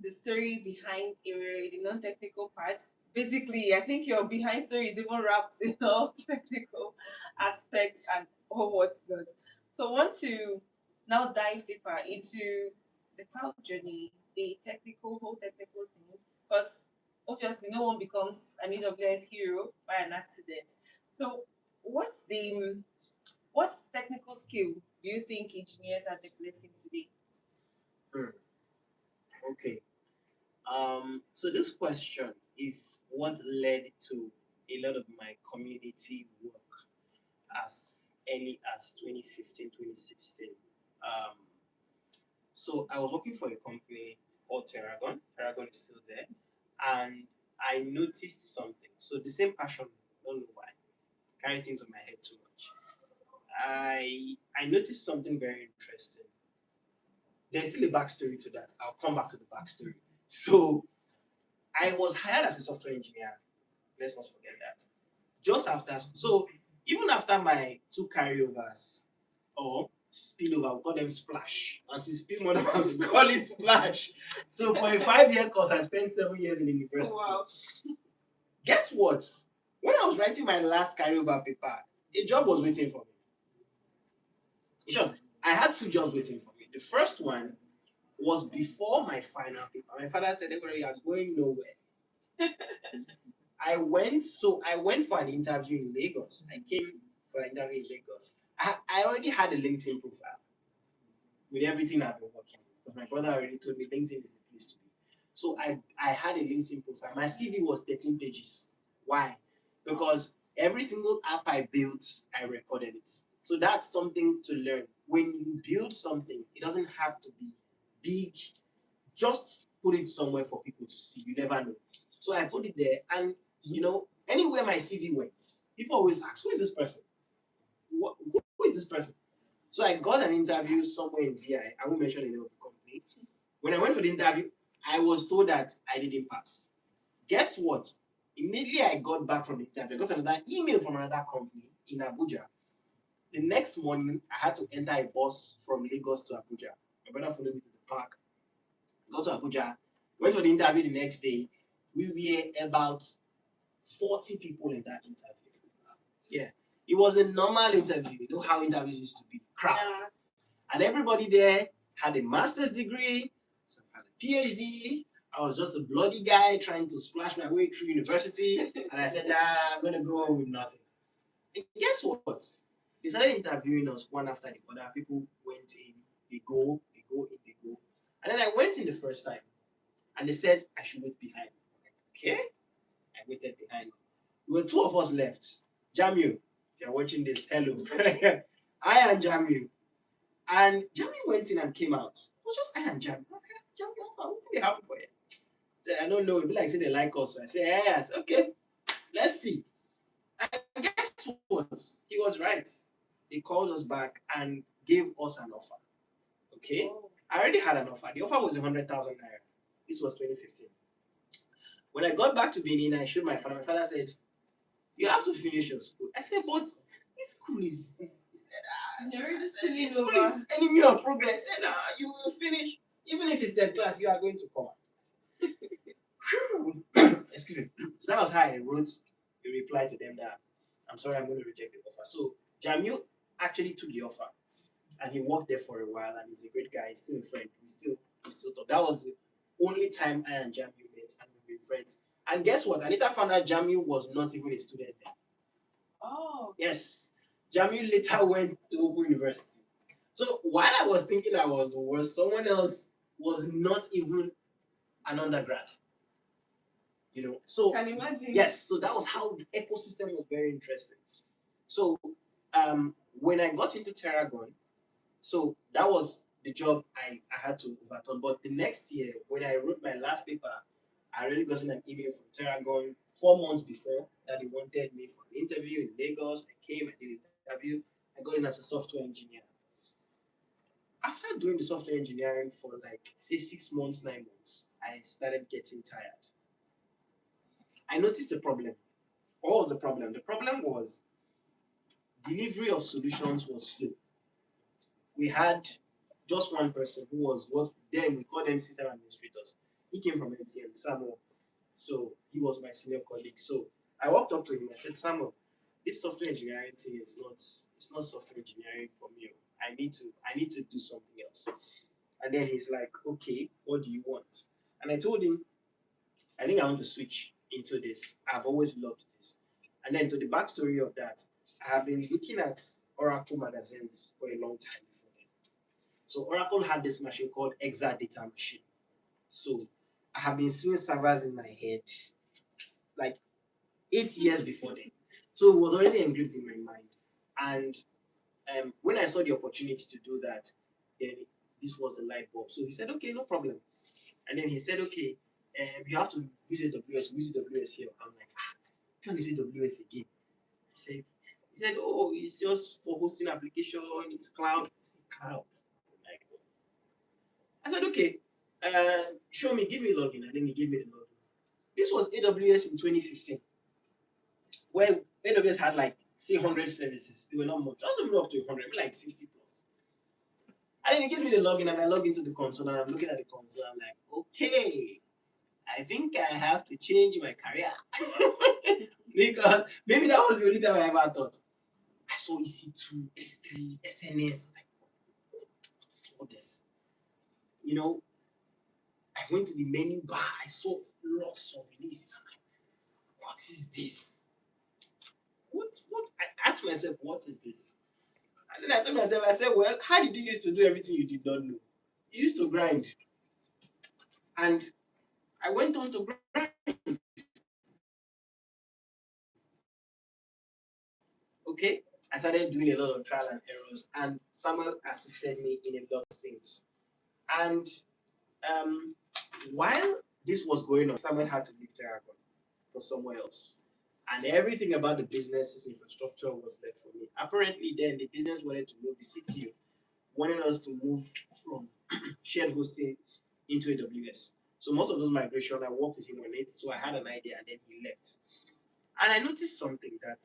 the story behind Ewere, the non-technical parts. Basically, I think your behind story is even wrapped in all technical aspects and all whatnot. So I want to now dive deeper into the cloud journey, the whole technical thing, because obviously no one becomes an AWS hero by an accident. So what's the what technical skill do you think engineers are neglecting today? Hmm. Okay. So this question is what led to a lot of my community work as early as 2015, 2016. Um, so I was working for a company called Terragon. Terragon is still there. And I noticed something. So the same passion, don't know why. Carry things on my head too much. I noticed something very interesting. There's still a backstory to that. I'll come back to the backstory. So I was hired as a software engineer. Let's not forget that. Just after, so even after my two carryovers or spillover, we call them splash. As you spill more than once, we call it splash. So for a 5-year course, I spent 7 years in university. Wow. Guess what? When I was writing my last carryover paper, a job was waiting for me. In short, I had two jobs waiting for me. The first one was before my final paper. My father said, "Ewere, you are going nowhere." I went for an interview in Lagos. I came for an interview in Lagos. I already had a LinkedIn profile with everything I've been working on. Because my brother already told me LinkedIn is the place to be. So I had a LinkedIn profile. My CV was 13 pages. Why? Because every single app I built, I recorded it. So that's something to learn. When you build something, it doesn't have to be big. Just put it somewhere for people to see. You never know. So I put it there, and anywhere my CV went, people always ask, "Who is this person? Who is this person?" So I got an interview somewhere in VI. I won't mention the name of the company. When I went for the interview, I was told that I didn't pass. Guess what? Immediately I got back from the interview, I got another email from another company in Abuja. The next morning, I had to enter a bus from Lagos to Abuja. My brother followed me to the park. Got to Abuja, went for the interview the next day. We were about 40 people in that interview. Yeah. It was a normal interview. You know how interviews used to be. Crowd. Yeah. And everybody there had a master's degree, some had a PhD. I was just a bloody guy trying to splash my way through university. And I said, nah, I'm going to go with nothing. And guess what? They started interviewing us one after the other. People went in, they go in, they go. And then I went in the first time. And they said I should wait behind. Okay? I waited behind. There were two of us left. Jamil, if you're watching this, hello. I and Jamil. And Jamil went in and came out. It was just I and Jamil. Jamil, what's going to happen for you? I said, I don't know. It'd be like say they like us. So I said, yes, okay. Let's see. And guess what? He was right. They called us back and gave us an offer. Okay? Oh. I already had an offer. The offer was 100,000 naira. This was 2015. When I got back to Benin, I showed my father. My father said, you have to finish your school. I said, but this school is this school is enemy of progress. I said, you will finish. Even if it's third class, you are going to come out. Excuse me. So that was how I wrote a reply to them that I'm sorry, I'm going to reject the offer. So Jamil actually took the offer and he worked there for a while and he's a great guy. He's still a friend. We still talk. That was the only time I and Jamil met and we've been friends. And guess what? I later found out Jamil was not even a student then. Oh. Yes. Jamil later went to Open University. So while I was thinking I was the worst, someone else was not even an undergrad. So Can you imagine? yes, so that was how the ecosystem was very interesting. So when I got into Terragon, so that was the job I had to overturn. But the next year, when I wrote my last paper, I already got an email from Terragon 4 months before that they wanted me for an interview in Lagos. I came, I did the interview, I got in as a software engineer. After doing the software engineering for like say 6 months, 9 months, I started getting tired. I noticed a problem. What was the problem? The problem was delivery of solutions was slow. we had just one person who was what then we call them system administrators. He came from MTN, Samuel. So he was my senior colleague. So I walked up to him. I said, Samuel, this software engineering thing is not software engineering for me. I need to do something else. And then he's like, okay, what do you want? And I told him, I think I want to switch into this. I've always loved this. And then to the backstory of that, I have been looking at Oracle magazines for a long time before then. So Oracle had this machine called Exadata machine. So I have been seeing servers in my head like 8 years before then. So it was already engraved in my mind. And when I saw the opportunity to do that, then this was the light bulb. So he said, okay, no problem. And then he said, okay, you have to use AWS, use AWS here. I'm like, can't use AWS again. He said, oh, it's just for hosting application, it's cloud. I said, cloud. Like, I said, okay, show me, give me login. And then he gave me the login. This was AWS in 2015, where AWS had like, say, 100 services. They were not much. I don't even up to 100, maybe like 50 plus. And then he gives me the login, and I log into the console, and I'm looking at the console. I'm like, okay, I think I have to change my career. Because maybe that was the only time I ever thought. I saw EC2, S3, SNS. I'm like, what's all this? You know, I went to the menu bar. I saw lots of lists. I'm like, what is this? What? I asked myself, what is this? And then I told myself, I said, well, how did you used to do everything you did not know? You used to grind. And I went on to grind. Okay? I started doing a lot of trial and errors, and Samuel assisted me in a lot of things. And while this was going on, Samuel had to leave Terragon for somewhere else. And everything about the business's infrastructure was left for me. Apparently, then the business wanted to move, the CTO wanted us to move from shared hosting into AWS. So most of those migration, I worked with him on it. So I had an idea, and then he left. And I noticed something that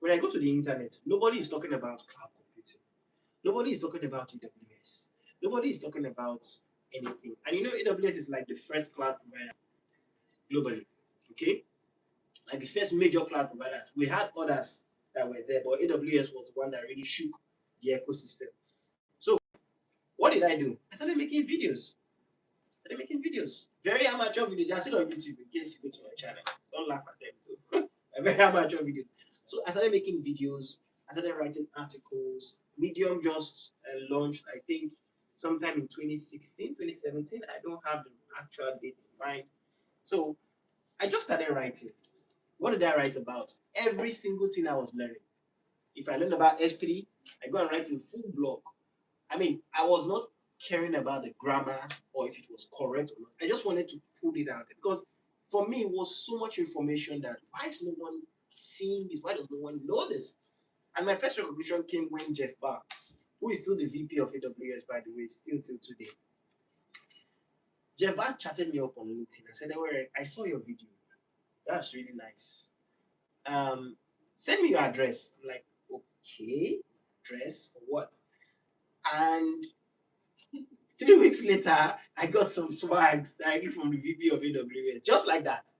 when I go to the internet, nobody is talking about cloud computing. Nobody is talking about AWS. Nobody is talking about anything. And you know, AWS is like the first cloud provider globally. Okay? Like the first major cloud providers. We had others that were there, but AWS was the one that really shook the ecosystem. So what did I do? I started making videos. Very amateur videos. They're still on YouTube in case you go to my channel. Don't laugh at them though. Very amateur videos. So I started making videos. I started writing articles. Medium just launched, I think, sometime in 2016, 2017. I don't have the actual date in mind. So I just started writing. What did I write about? Every single thing I was learning. If I learned about S3, I go and write a full blog. I mean, I was not caring about the grammar or if it was correct or not. I just wanted to put it out there because for me, it was so much information that why is no one seeing this? Why does no one know this? And my first recognition came when Jeff Barr, who is still the VP of AWS, by the way, still till today. Jeff Barr chatted me up on LinkedIn and said, I saw your video. That's really nice. Send me your address. I'm like, okay, address for what? And 3 weeks later, I got some swags directly from the VP of AWS, just like that.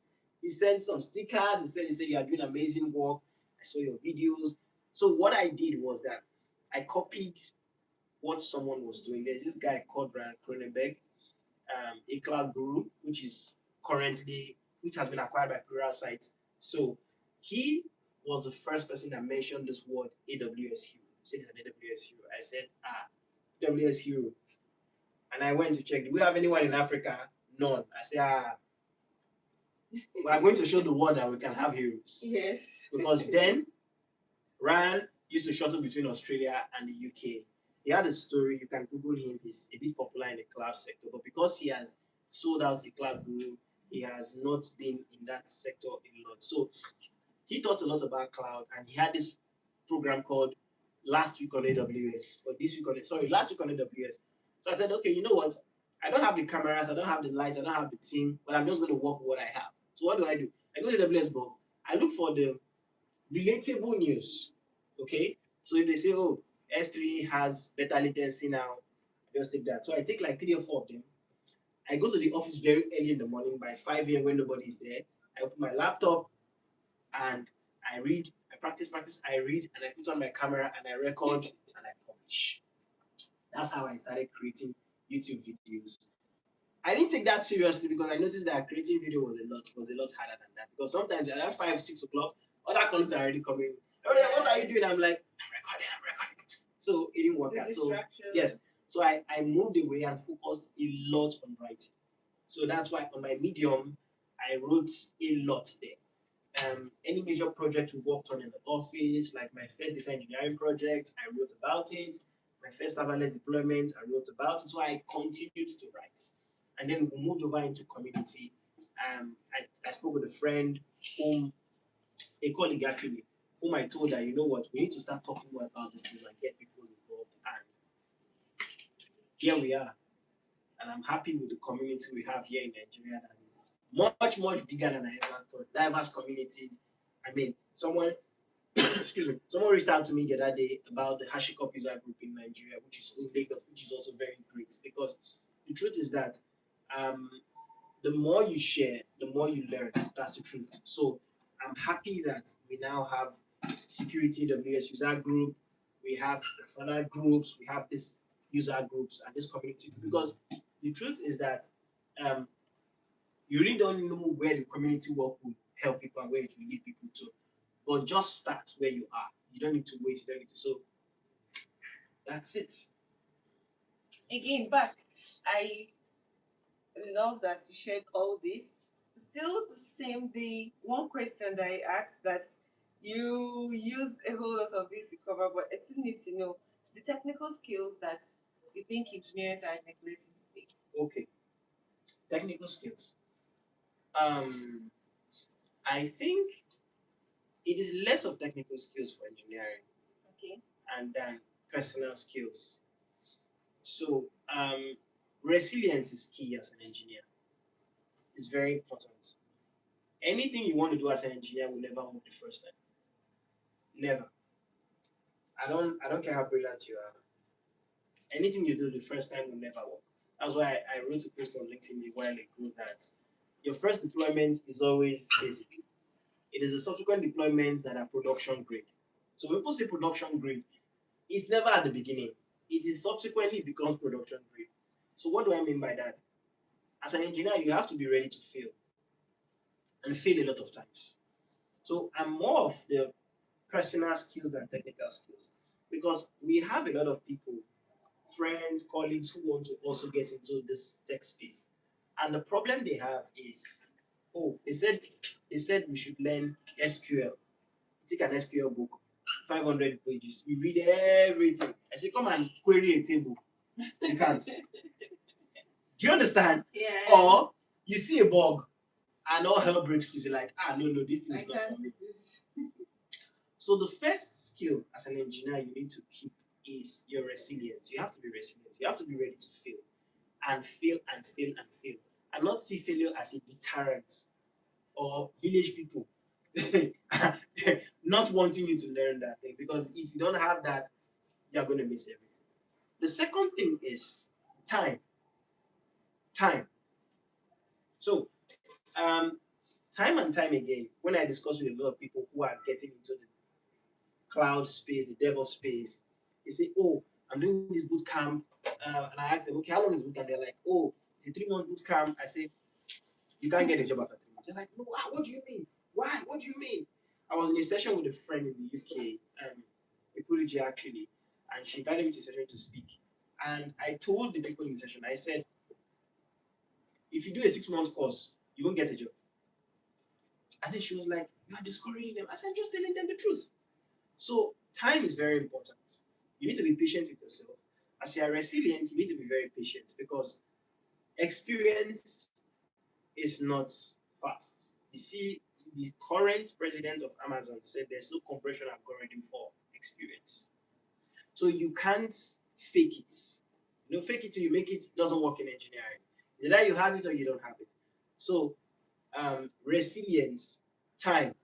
He sent some stickers. He said, you are doing amazing work. I saw your videos. So what I did was that I copied what someone was doing. There's this guy called Brian Cronenberg, a cloud guru, which has been acquired by Pluralsight. So he was the first person that mentioned this word AWS Hero. He said it's an AWS Hero. I said, AWS Hero. And I went to check, do we have anyone in Africa? None. I said, we are going to show the world that we can have heroes. Yes. Because then, Ryan used to shuttle between Australia and the UK. He had a story, you can Google him, he's a bit popular in the cloud sector, but because he has sold out a cloud guru, he has not been in that sector a lot. So he taught a lot about cloud, and he had this program called Last Week on AWS, Last Week on AWS. So I said, okay, you know what? I don't have the cameras, I don't have the lights, I don't have the team, but I'm just going to work with what I have. So what do? I go to AWS blog, I look for the relatable news. Okay? So if they say, oh, S3 has better latency now. I just take that. So I take like 3 or 4 of them. I go to the office very early in the morning by 5 a.m. when nobody is there. I open my laptop and I read, I practice, I read, and I put on my camera and I record and I publish. That's how I started creating YouTube videos. I didn't take that seriously because I noticed that creating video was a lot harder than that. Because sometimes at 5, 6 o'clock, other colleagues are already coming. Oh, yeah, what are you doing? I'm like, I'm recording. So it didn't work out. So yes. So I moved away and focused a lot on writing. So that's why on my Medium, I wrote a lot there. Any major project we worked on in the office, like my first data engineering project, I wrote about it. My first serverless deployment, I wrote about it. So I continued to write. And then we moved over into community. I spoke with a friend, a colleague actually, whom I told her, you know what, we need to start talking more about this thing and get people involved. And here we are. And I'm happy with the community we have here in Nigeria that is much bigger than I ever thought. Diverse communities. I mean, someone someone reached out to me the other day about the HashiCorp user group in Nigeria, which is in Lagos, which is also very great because the truth is that the more you share, the more you learn. That's the truth. So I'm happy that we now have security AWS user group, we have further groups, we have this user groups and this community because the truth is that you really don't know where the community work will help people and where it will lead people to. But just start where you are. You don't need to wait. You don't need to. So that's it. Again, back. I love that you shared all this. Still the same day, one question that I asked that you used a whole lot of this to cover, but I still need to know the technical skills that you think engineers are neglecting today. Okay. Technical skills. I think it is less of technical skills for engineering Okay. and than personal skills. So resilience is key as an engineer. It's very important. Anything you want to do as an engineer will never work the first time. Never. I don't care how brilliant you are. Anything you do the first time will never work. That's why I wrote a post on LinkedIn a while ago that your first deployment is always basic. It is the subsequent deployments that are production grade. So when people say production grade, it's never at the beginning. It is subsequently becomes production grade. So what do I mean by that? As an engineer, you have to be ready to fail and fail a lot of times. So I'm more of the personal skills than technical skills because we have a lot of people, friends, colleagues who want to also get into this tech space. And the problem they have is, they said we should learn SQL. Take an SQL book, 500 pages. You read everything. I say, come and query a table. You can't. Do you understand? Yeah. Or you see a bug and all hell breaks loose. You're like, no, this thing is not for me. So the first skill as an engineer you need to keep is your resilience. You have to be resilient. You have to be ready to fail and fail and fail and fail. And not see failure as a deterrent or village people not wanting you to learn that thing. Because if you don't have that, you're going to miss everything. The second thing is time. So time and time again, when I discuss with a lot of people who are getting into the cloud space, the DevOps space, they say, oh, I'm doing this boot camp. And I ask them, okay, how long is boot camp? They're like, oh, it's a 3-month boot camp. I say, you can't get a job after 3 months. They're like, no, what do you mean? Why? What do you mean? I was in a session with a friend in the UK, a colleague actually, and she invited me to a session to speak. And I told the people in the session, I said, if you do a 6-month course, you won't get a job. And then she was like, you are discouraging them. I said, I'm just telling them the truth. So time is very important. You need to be patient with yourself. As you are resilient, you need to be very patient because experience is not fast. You see, the current president of Amazon said there's no compression algorithm for experience. So you can't fake it. Fake it till you make it, doesn't work in engineering. Either you have it or you don't have it. So resilience, time,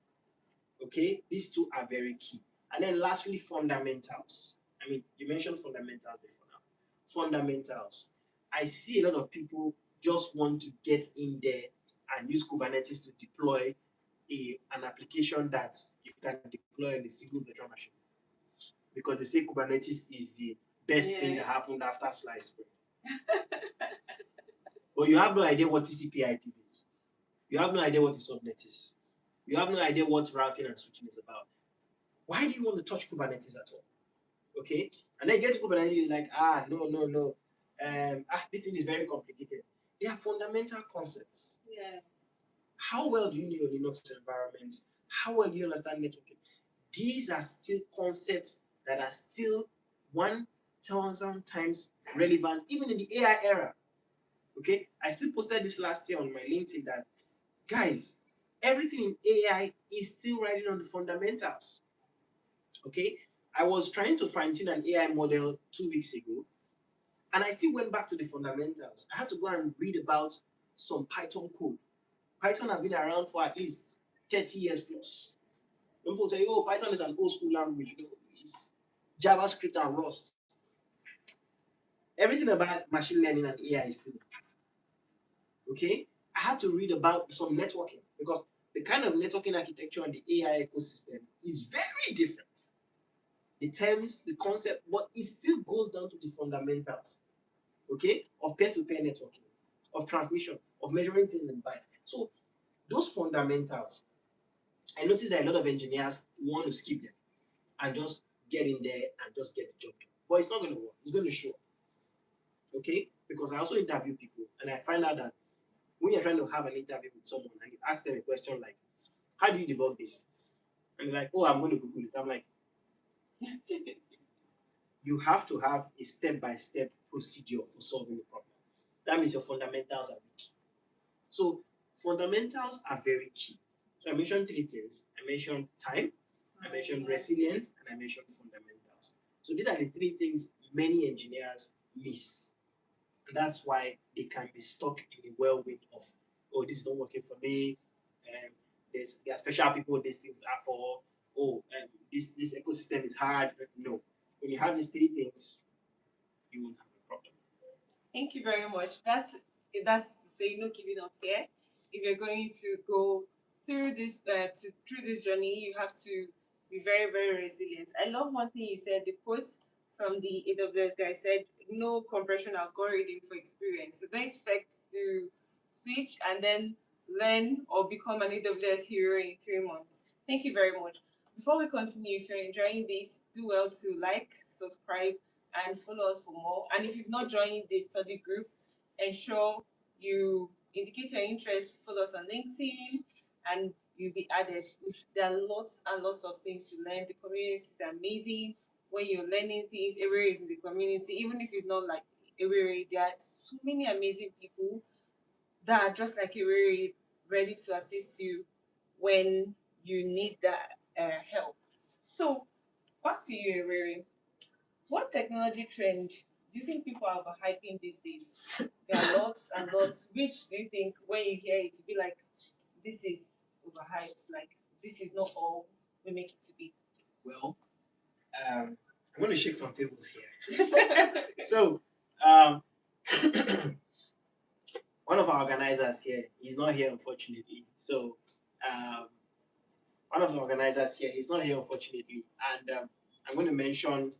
okay? These two are very key. And then lastly, fundamentals. I mean, you mentioned fundamentals before now. Fundamentals. I see a lot of people just want to get in there and use Kubernetes to deploy an application that you can deploy on a single virtual machine. Because they say Kubernetes is the best thing that happened after sliced bread. But you have no idea what TCP/IP is. You have no idea what the subnet is. You have no idea what routing and switching is about. Why do you want to touch Kubernetes at all? Okay, and then get to Kubernetes, you're like, no. This thing is very complicated. They are fundamental concepts. Yes. How well do you know your Linux environment? How well do you understand networking? These are still concepts that are still 1,000 times relevant, even in the AI era. Okay, I still posted this last year on my LinkedIn that, guys, everything in AI is still riding on the fundamentals. Okay, I was trying to fine tune an AI model 2 weeks ago, and I still went back to the fundamentals. I had to go and read about some Python code. Python has been around for at least 30 years plus. People say, oh, Python is an old school language. You know, it's JavaScript and Rust. Everything about machine learning and AI is still in Python. Okay? I had to read about some networking because the kind of networking architecture in the AI ecosystem is very different. The terms, the concept, but it still goes down to the fundamentals, okay, of peer-to-peer networking, of transmission, of measuring things in bytes. So those fundamentals, I noticed that a lot of engineers want to skip them and just get in there and just get the job done. But it's not going to work. It's going to show up, okay? Because I also interview people, and I find out that when you're trying to have an interview with someone and you ask them a question like, how do you debug this? And they're like, oh, I'm going to Google it. I'm like, you have to have a step-by-step procedure for solving the problem. That means your fundamentals are weak. So fundamentals are very key. So I mentioned 3 things. I mentioned time, I mentioned resilience, and I mentioned fundamentals. So these are the 3 things many engineers miss. And that's why they can be stuck in the whirlwind of, oh, this is not working for me. There are special people these things are for. This ecosystem is hard. No. When you have these 3 things, you won't have a problem. Thank you very much. That's to say, no giving up here. If you're going to go through this journey, you have to be very, very resilient. I love one thing you said. The quote from the AWS guy said, "No compression algorithm for experience." So don't expect to switch and then learn or become an AWS hero in 3 months. Thank you very much. Before we continue, if you're enjoying this, do well to like, subscribe, and follow us for more. And if you've not joined the study group, ensure you indicate your interest, follow us on LinkedIn, and you'll be added. There are lots and lots of things to learn. The community is amazing. When you're learning things, Ewere is in the community. Even if it's not like Ewere, there are so many amazing people that are just like Ewere, ready to assist you when you need that help. So, back to you, Ewere. What technology trend do you think people are overhyping these days? There are lots and lots. Which do you think, when you hear it, you be like, this is overhyped, like this is not all we make it to be? Well, I'm going to shake some tables here. So, um, one of our organizers here, he's not here unfortunately. So, one of the organizers here, he's not here unfortunately, and I'm going to mention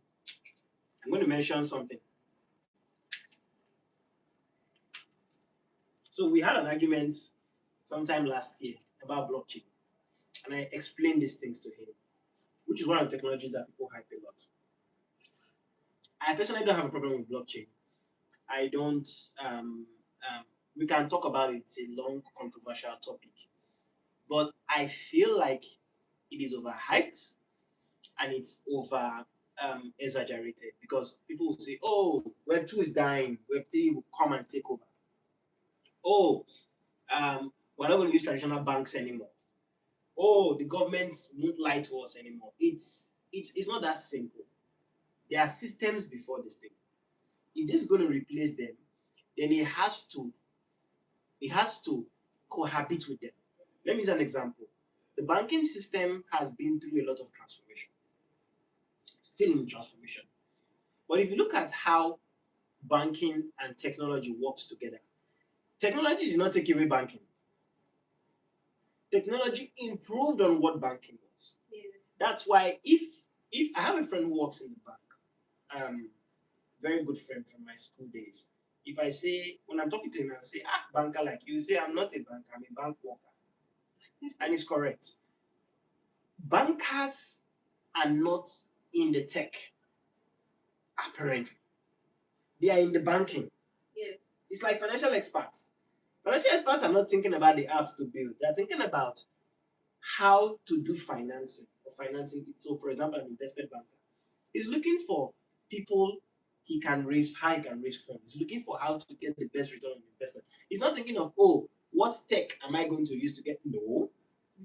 something. So we had an argument sometime last year about blockchain, and I explained these things to him, which is one of the technologies that people hype a lot. I personally don't have a problem with blockchain. I don't. We can talk about it. It's a long, controversial topic, but I feel like it is overhyped and it's over exaggerated because people will say, "Oh, Web 2 is dying. Web 3 will come and take over." Oh, we're not going to use traditional banks anymore. Oh, the government won't lie to us anymore. It's not that simple. There are systems before this thing. If this is going to replace them, then it has to cohabit with them. Let me use an example. The banking system has been through a lot of transformation. Still in transformation. But if you look at how banking and technology works together, technology did not take away banking. Technology improved on what banking was. Yes. That's why if I have a friend who works in the bank, very good friend from my school days. If I say, when I'm talking to him, I'll say, banker like you, say, I'm not a banker, I'm a bank worker. And it's correct. Bankers are not in the tech, apparently. They are in the banking. Yes. It's like financial experts. Financial experts are not thinking about the apps to build. They're thinking about how to do financing or financing. So, for example, an investment banker is looking for people how he can raise funds. He's looking for how to get the best return on investment. He's not thinking of, what tech am I going to use to get? No.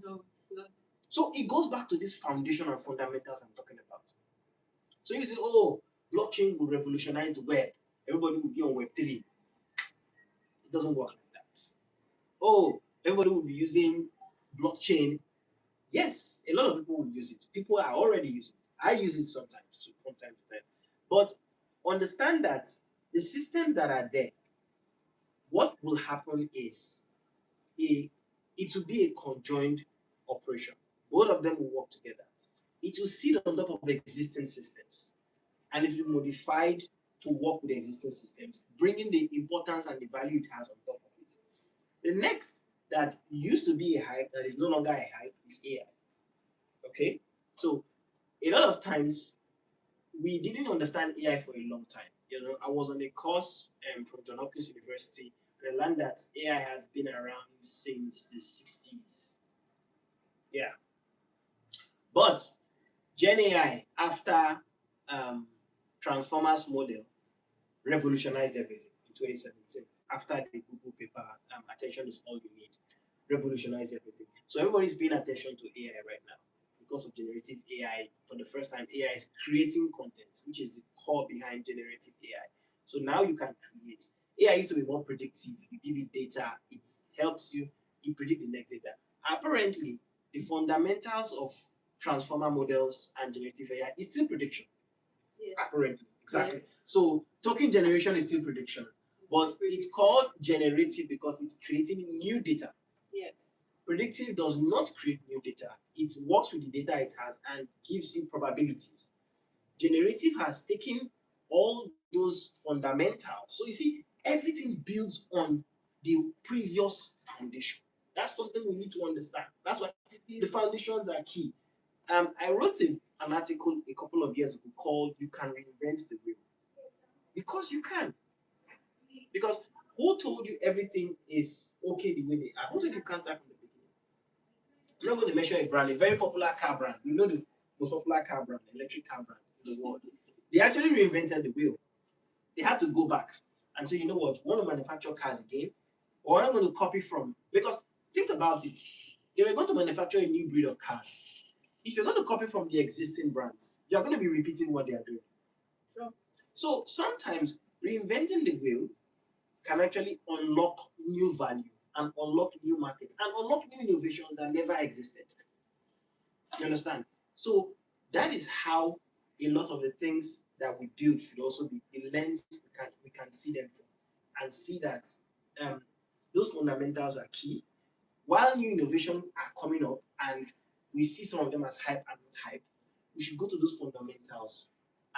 No, it's not. So it goes back to this foundation and fundamentals I'm talking about. So you say, blockchain will revolutionize the web. Everybody will be on Web 3. It doesn't work like that. Everybody will be using blockchain. Yes, a lot of people will use it. People are already using it. I use it sometimes too, from time to time. But understand that the systems that are there, what will happen is it will be a conjoined operation. Both of them will work together. It will sit on top of existing systems, and it will be modified to work with the existing systems, bringing the importance and the value it has on top of it. The next that used to be a hype that is no longer a hype is AI. Okay? So a lot of times we didn't understand AI for a long time. I was on a course from Johns Hopkins University, and I learned that AI has been around since the 60s. Yeah. But Gen AI, after Transformers model, revolutionized everything in 2017. After the Google paper, attention is all you need, revolutionized everything. So everybody's paying attention to AI right now because of generative AI. For the first time, AI is creating content, which is the core behind generative AI. So now you can create. AI used to be more predictive. You give it data, it helps you, it predicts the next data. Apparently, the fundamentals of transformer models and generative AI is still prediction. Yes. Apparently, exactly. Yes. So token generation is still prediction, but it's called generative because it's creating new data. Yes. Predictive does not create new data. It works with the data it has and gives you probabilities. Generative has taken all those fundamentals. So you see, everything builds on the previous foundation. That's something we need to understand. That's why the foundations are key. I wrote an article a couple of years ago called "You Can Reinvent the Wheel," because you can. Because who told you everything is okay the way they are? Who told you can't start from the beginning? I'm not going to mention a brand, a very popular car brand. You know the most popular car brand, electric car brand in the world. They actually reinvented the wheel. They had to go back and say, you know what, we want to manufacture cars again, or we're not going to copy from. Because think about it, they were going to manufacture a new breed of cars. If you're going to copy from the existing brands, you're going to be repeating what they are doing. Sure. So sometimes reinventing the wheel can actually unlock new value and unlock new markets and unlock new innovations that never existed. You understand? So that is how a lot of the things that we build should also be the lens we can see them from and see that those fundamentals are key. While new innovations are coming up and we see some of them as hype and not hype, we should go to those fundamentals,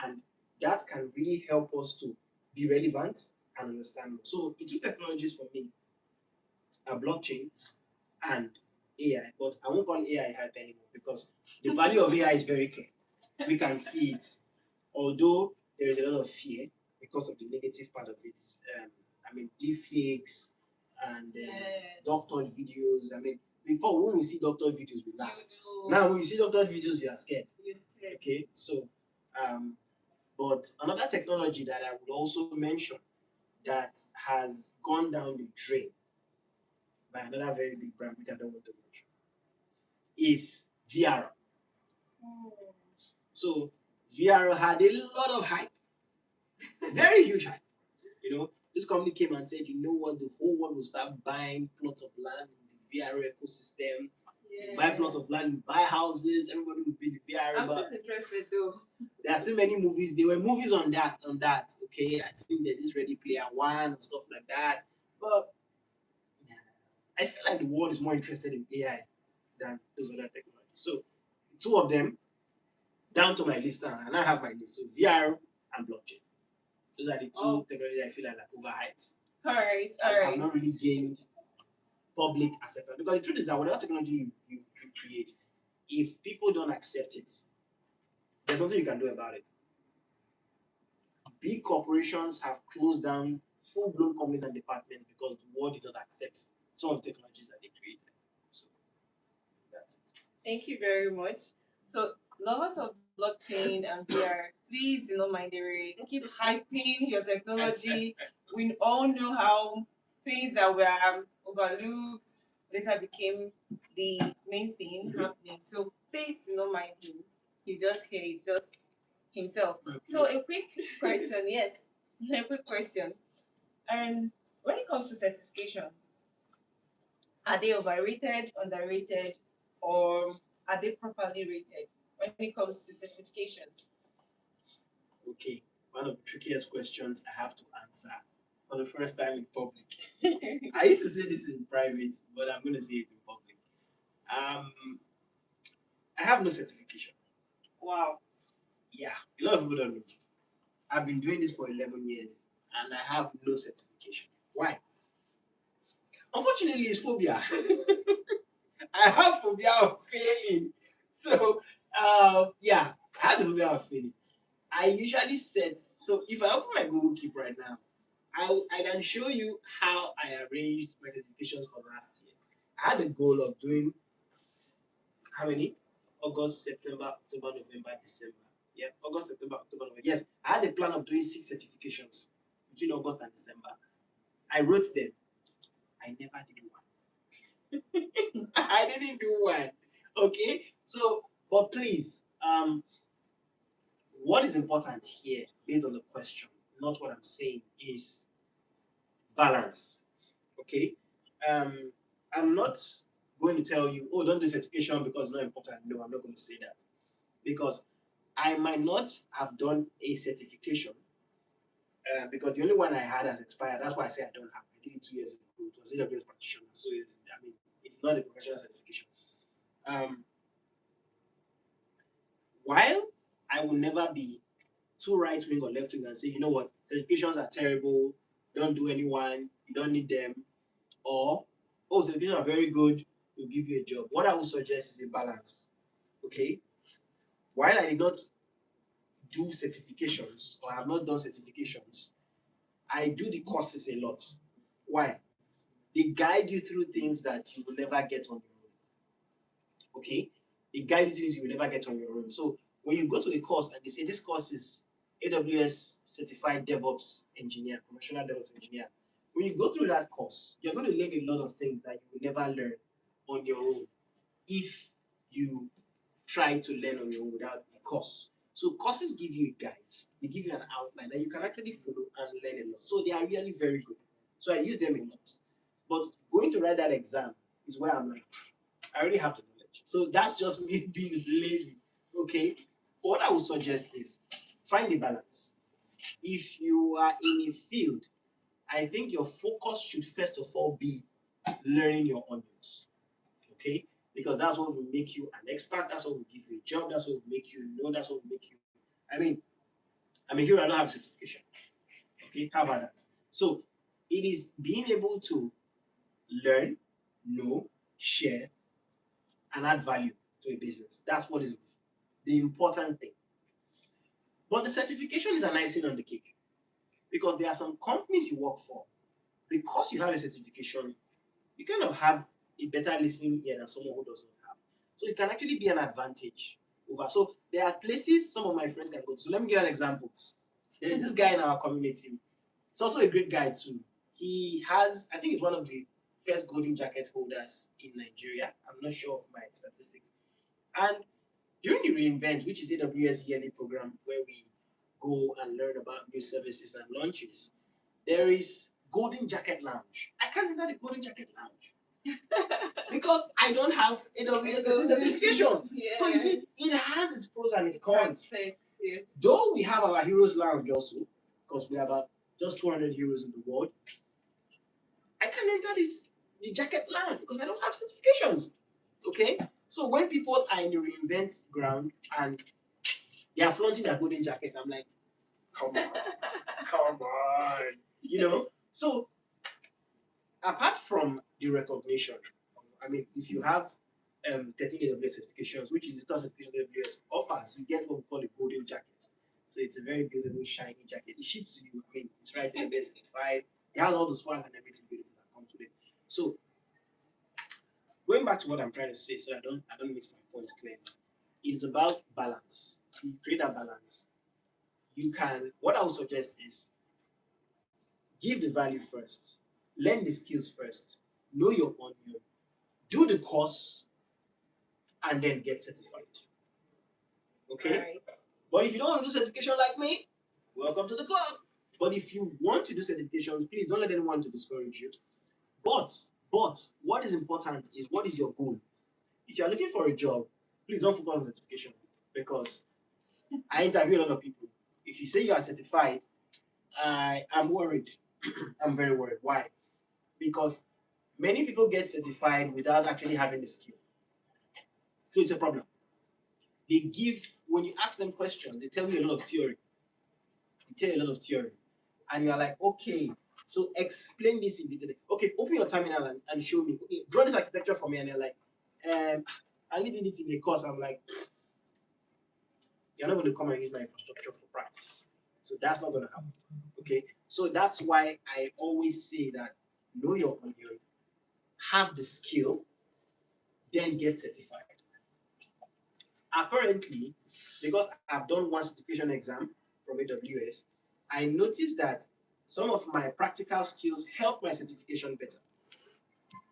and that can really help us to be relevant and understand more. So the two technologies for me are blockchain and AI, but I won't call AI hype anymore because the value of AI is very clear. We can see it, although there is a lot of fear because of the negative part of it. Deepfakes and doctored videos. Before when we see doctored videos, we laugh. Now when you see doctored videos, you are scared. You're scared. Okay, so but another technology that I would also mention that has gone down the drain by another very big brand, which I don't want to mention, is VR. So VR had a lot of hype, very huge hype. This company came and said, you know what, the whole world will start buying plots of land in the VR ecosystem. You buy plot of land, you buy houses, everybody will be in the VR. I'm But still interested though. there are still many movies. There were movies on that. Okay, I think there's this Ready Player One and stuff like that. But I feel like the world is more interested in AI than those other technologies. So the two of them down to my list now, and I have my list. So VR and blockchain. Those are the two technologies I feel like overhyped. All right. I've not really gained public acceptance, because the truth is that whatever technology you create, if people don't accept it, there's nothing you can do about it. Big corporations have closed down full-blown companies and departments because the world did not accept some of the technologies that they created. So that's it. Thank you very much. So, lovers of blockchain and VR, please do not mind Ewere. Keep hyping your technology. We all know how things that were overlooked later became the main thing happening. So, please do not mind him. He's just here. He's just himself. So, a quick question. Yes, a quick question. And when it comes to certifications, are they overrated, underrated, or are they properly rated when it comes to certifications? Okay, one of the trickiest questions I have to answer for the first time in public. I used to say this in private, but I'm going to say it in public. I have no certification. Wow. Yeah, a lot of people don't know. I've been doing this for 11 years and I have no certification. Why? Unfortunately, it's phobia. I have phobia of failing. So, yeah, I have the phobia of failing. I usually set, so if I open my Google Keep right now, I can show you how I arranged my certifications for last year. I had a goal of doing how many? August, September, October, November, December. Yeah, August, September, October, November. Yes, I had a plan of doing 6 certifications between August and December. I wrote them. I never did one. I didn't do one. Okay, so but please, what is important here, based on the question, not what I'm saying, is balance. Okay, I'm not going to tell you, oh, don't do certification because it's not important. No, I'm not going to say that, because I might not have done a certification because the only one I had has expired. That's why I say I don't have. I did it 2 years ago. It was AWS practitioner, so it's not a professional certification. While I will never be too right wing or left wing and say, you know what, certifications are terrible, don't do anyone, you don't need them, or oh, certifications are very good, will give you a job. What I would suggest is a balance. Okay? While I did not do certifications or have not done certifications, I do the courses a lot. Why? They guide you through things that you will never get on your own. Okay? They guide you through things you will never get on your own. So when you go to a course and they say this course is AWS certified DevOps engineer, professional DevOps engineer, when you go through that course, you're going to learn a lot of things that you will never learn on your own if you try to learn on your own without a course. So courses give you a guide, they give you an outline that you can actually follow and learn a lot. So they are really very good. So I use them a lot. But going to write that exam is where I'm like, I already have the knowledge. So that's just me being lazy. Okay. What I would suggest is find a balance. If you are in a field, I think your focus should first of all be learning your onions. Okay? Because that's what will make you an expert, that's what will give you a job, that's what will make you know, that's what will make you. I'm a hero, I don't have certification. Okay, how about that? So it is being able to learn, know, share, and add value to a business. That's what is the important thing. But the certification is an icing on the cake, because there are some companies you work for, because you have a certification, you kind of have a better listening ear than someone who does not have. So it can actually be an advantage over. So there are places some of my friends can go to. So let me give you an example. There is this guy in our community. He's also a great guy too. He has, I think he's one of the first golden jacket holders in Nigeria. I'm not sure of my statistics. And during the reInvent, which is AWS yearly program where we go and learn about new services and launches, there is Golden Jacket Lounge. I can't enter the Golden Jacket Lounge. because I don't have AWS certifications. Yeah. So you see, it has its pros and its cons. Perfect, yes. Though we have our Heroes Lounge also, because we have about just 200 heroes in the world, I can't enter the jacket lounge because I don't have certifications. Okay? So when people are in the reinvent ground and they are flaunting their golden jackets, I'm like, come on, come on. You know? So apart from the recognition, I mean, if you have 13 AWS certifications, which is the top certification AWS offers, you get what we call a golden jacket. So it's a very beautiful, shiny jacket. It ships to you. I mean, it's right AWS certified. It has all the swag and everything beautiful that comes with it. So going back to what I'm trying to say, so I don't miss my point clearly. It's about balance. You create a balance. You can. What I would suggest is give the value first, learn the skills first, know your onion, do the course, and then get certified. Okay? Right. But if you don't want to do certification like me, welcome to the club. But if you want to do certifications, please don't let anyone to discourage you. But what is important is what is your goal? If you're looking for a job, please don't focus on certification because I interview a lot of people. If you say you are certified, I'm worried. I'm very worried. Why? Because many people get certified without actually having the skill. So it's a problem. They give, when you ask them questions, they tell you a lot of theory. And you're like, okay, so explain this in detail. Okay, open your terminal and show me. Okay, draw this architecture for me. And they're like, I only did it in a course. I'm like, you're not going to come and use my infrastructure for practice. So that's not going to happen. Okay, so that's why I always say that know your onion, have the skill, then get certified. Apparently, because I've done one certification exam from AWS, I noticed that some of my practical skills help my certification better.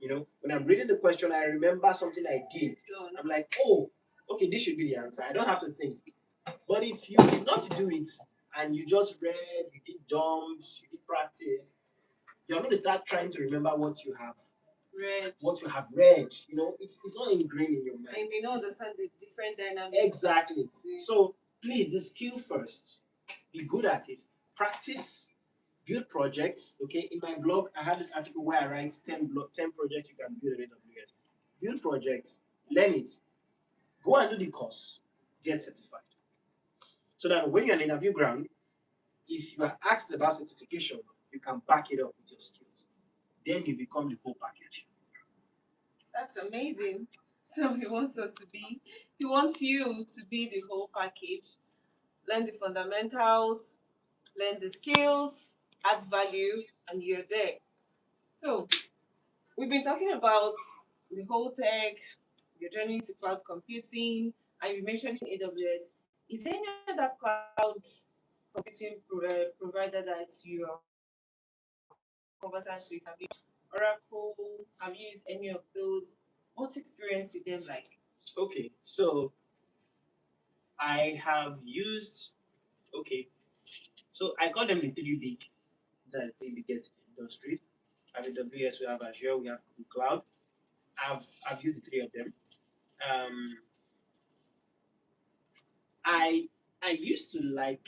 You know, when I'm reading the question, I remember something I did. I'm like, oh, okay, this should be the answer. I don't have to think. But if you did not do it and you just read, you did dumps, you did practice, you're going to start trying to remember what you have read. You know, it's not ingrained in your mind. I may not understand the different dynamics. Exactly. So please, the skill first. Be good at it. Practice. Build projects. Okay. In my blog, I have this article where I write 10 projects you can build on AWS. Build projects. Learn it. Go and do the course. Get certified. So that when you're on interview ground, if you are asked about certification, you can back it up with your skills. Then you become the whole package. That's amazing. So he wants you to be the whole package. Learn the fundamentals, learn the skills, add value, and you're there. So we've been talking about the whole tech, your journey to cloud computing, and you mentioned AWS. Is there any other cloud computing provider that you are conversant with? Have you Oracle? Have you used any of those? What's experience with them like? Okay, so I have used. Okay, so I call them the three big that I think biggest industry. I have AWS, we have Azure, we have Google Cloud. I've used the three of them. Um, I used to like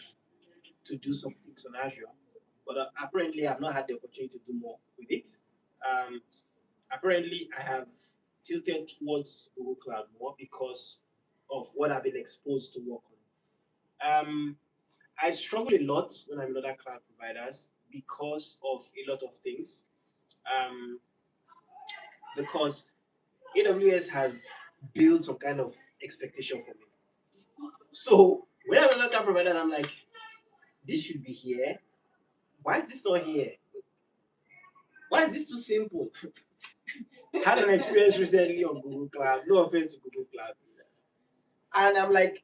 to do some things on Azure, but apparently I've not had the opportunity to do more with it. Apparently I have tilted towards Google Cloud more because of what I've been exposed to work on. I struggle a lot when I'm in other cloud providers because of a lot of things. Because AWS has built some kind of expectation for me. So when I'm in other cloud providers, I'm like, this should be here. Why is this not here? Why is this too simple? Had an experience recently on Google Cloud. No offense to Google Cloud. And I'm like,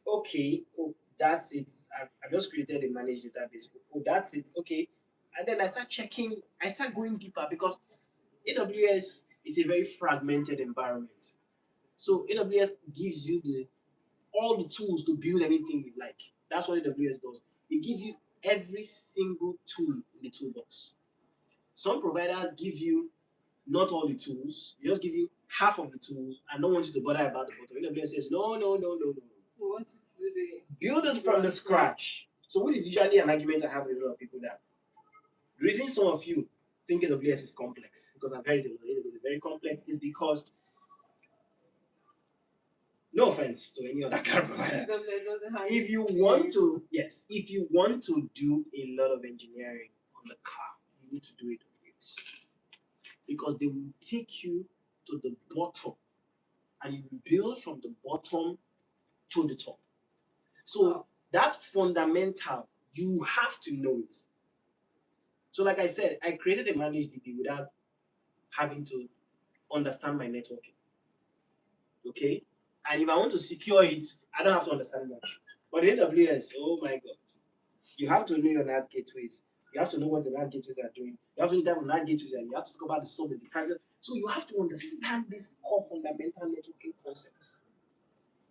okay, oh, that's it. I've just created a managed database. Oh, that's it. Okay. And then I start going deeper because AWS is a very fragmented environment. So AWS gives you all the tools to build anything you like. That's what AWS does. It gives you every single tool in the toolbox. Some providers give you not all the tools. They just give you half of the tools and don't want you to bother about the bottom. AWS says, no. We want you to do the Build it from the scratch. So what is usually an argument I have with a lot of people that the reason some of you think AWS is complex, because I've heard AWS is very complex, is because, no offense to any other cloud provider, AWS doesn't have if you it. want to, yes, if you want to do a lot of engineering on the cloud, you need to do AWS. Because they will take you to the bottom and you will build from the bottom to the top. So Wow. that fundamental, you have to know it. So like I said, I created a managed DB without having to understand my networking. Okay? And if I want to secure it, I don't have to understand much. But in AWS, oh my God, you have to know your NAT gateways. You have to know what the NAT gateways are doing. You have to know the type of NAT gateways, and you have to talk about the sub and the private. So you have to understand these core fundamental networking concepts.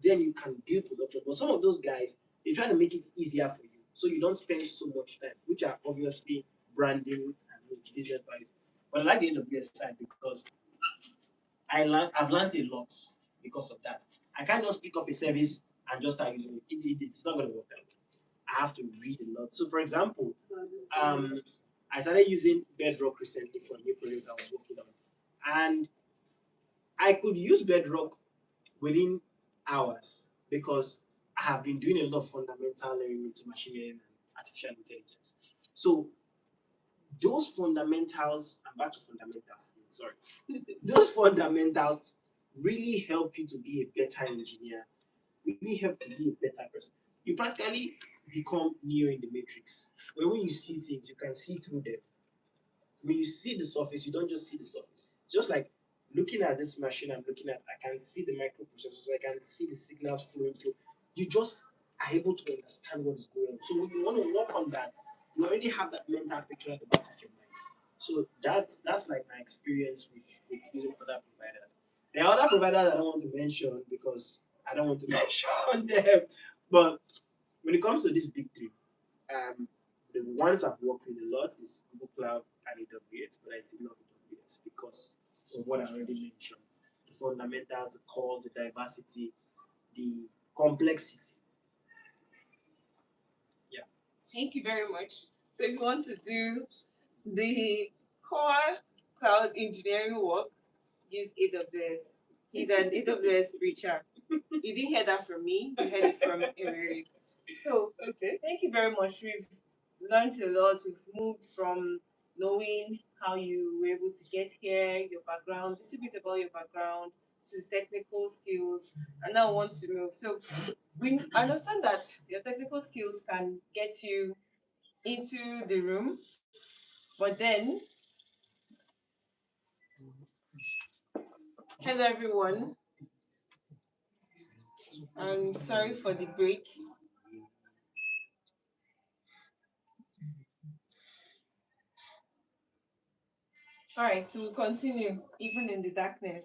Then you can build production. But some of those guys, they try to make it easier for you, so you don't spend so much time, which are obviously branding and business value. But I like the AWS side because I've learned a lot because of that. I can't just pick up a service and just start using it. It's not going to work that way. I have to read a lot. So, for example, I started using Bedrock recently for a new project I was working on, and I could use Bedrock within hours because I have been doing a lot of fundamental learning into machine learning and artificial intelligence. So those fundamentals, I'm back to fundamentals again, sorry. Those fundamentals really help you to be a better engineer, really help you to be a better person. You practically become Neo in the matrix, where when you see things, you can see through them. When you see the surface, you don't just see the surface. Just like looking at this machine I'm looking at, I can see the microprocessors, I can see the signals flowing through. You just are able to understand what is going on. So when you want to work on that, you already have that mental picture at the back of your mind. So that's like my experience with using other providers. There are other providers I don't want to mention because I don't want to mention them. But when it comes to these big three, the ones I've worked with a lot is Google Cloud and AWS, but I still love AWS because of what I already mentioned. The fundamentals, the cores, the diversity, the complexity. Yeah. Thank you very much. So if you want to do the core cloud engineering work, use AWS. He's an AWS preacher. You didn't hear that from me, you heard it from Ewere. So Okay. thank you very much. We've learned a lot. We've moved from knowing how you were able to get here, your background, a little bit about your background, to the technical skills, and now want to move. So we understand that your technical skills can get you into the room, but then, hello everyone, and sorry for the break. All right, so we'll continue even in the darkness.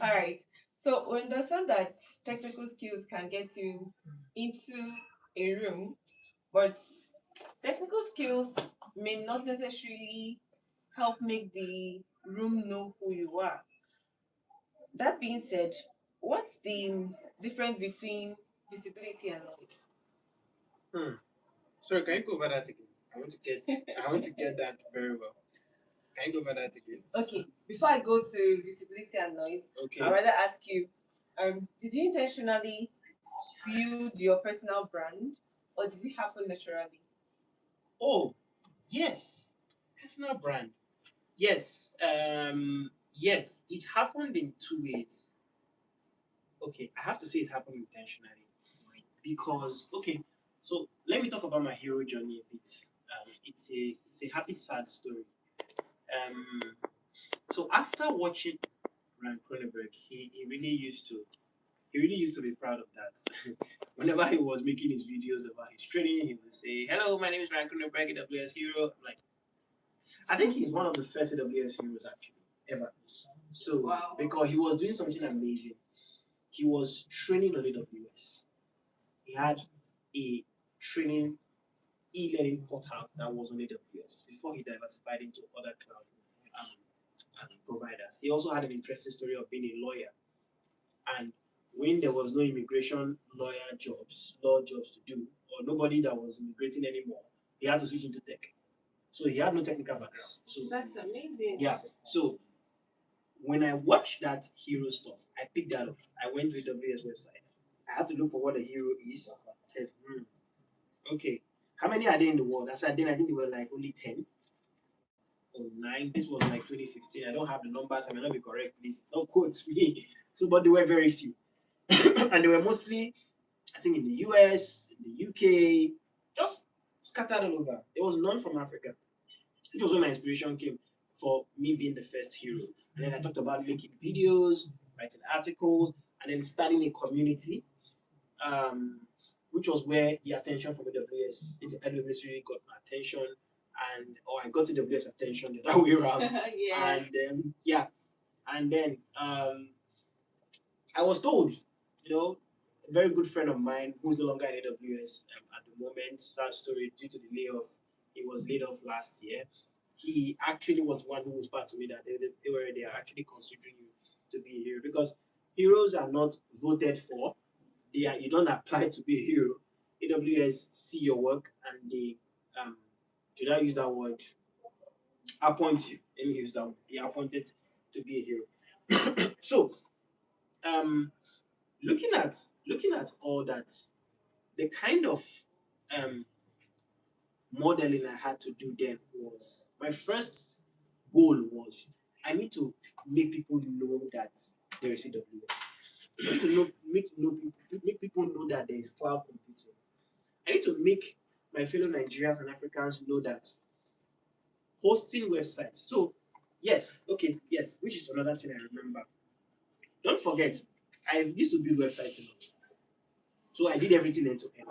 All right, so we understand that technical skills can get you into a room, but technical skills may not necessarily help make the room know who you are. That being said, what's the difference between visibility and noise? Sorry, can you go over that again? I want to get that very well. Can you go over that again? Okay, before I go to visibility and noise, Okay. I'd rather ask you, did you intentionally build your personal brand or did it happen naturally? Oh, yes. Personal brand. Yes. Yes. It happened in two ways. Okay, I have to say it happened intentionally. Because so let me talk about my hero journey a bit. It's a happy sad story. Um so after watching Ryan Cronenberg, he really used to be proud of that. Whenever he was making his videos about his training, he would say, "Hello, my name is Ryan Cronenberg, AWS Hero." Like, I think he's one of the first AWS heroes actually ever. So Wow. because he was doing something amazing, he was training on AWS. He had a training e-learning portal that was on AWS before he diversified into other cloud. providers. He also had an interesting story of being a lawyer. And when there was no immigration law jobs to do, or nobody that was immigrating anymore, he had to switch into tech. So he had no technical background. So That's amazing. yeah. So when I watched that hero stuff, I picked that up. I went to AWS website. I had to look for what a hero is. I said, okay, how many are there in the world? I said, then I think there were like only 10 or 9. This was like 2015. I don't have the numbers. I may not be correct. Please don't quote me. So, but there were very few. And they were mostly, I think, in the US, in the UK, just scattered all over. There was none from Africa, which was where my inspiration came for me being the first hero. And then I talked about making videos, writing articles, and then starting a community, which was where the attention from AWS really got my attention, or I got AWS attention the other way around. Yeah. And then I was told, a very good friend of mine who's no longer in AWS at the moment, sad story, due to the layoff. He was laid off last year. He actually was one who whispered to me that they are actually considering you to be a hero, because heroes are not voted for. You don't apply to be a hero. AWS see your work and they should I use that word? Appoint you. Let me use that word. They are appointed to be a hero. So looking at all that, the kind of modeling I had to do then was, my first goal was, I need to make people know that there is AWS. I need to make people know that there is cloud computing. I need to make my fellow Nigerians and Africans know that hosting websites. So yes, which is another thing I remember. Don't forget, I used to build websites a lot. So I did everything end to end.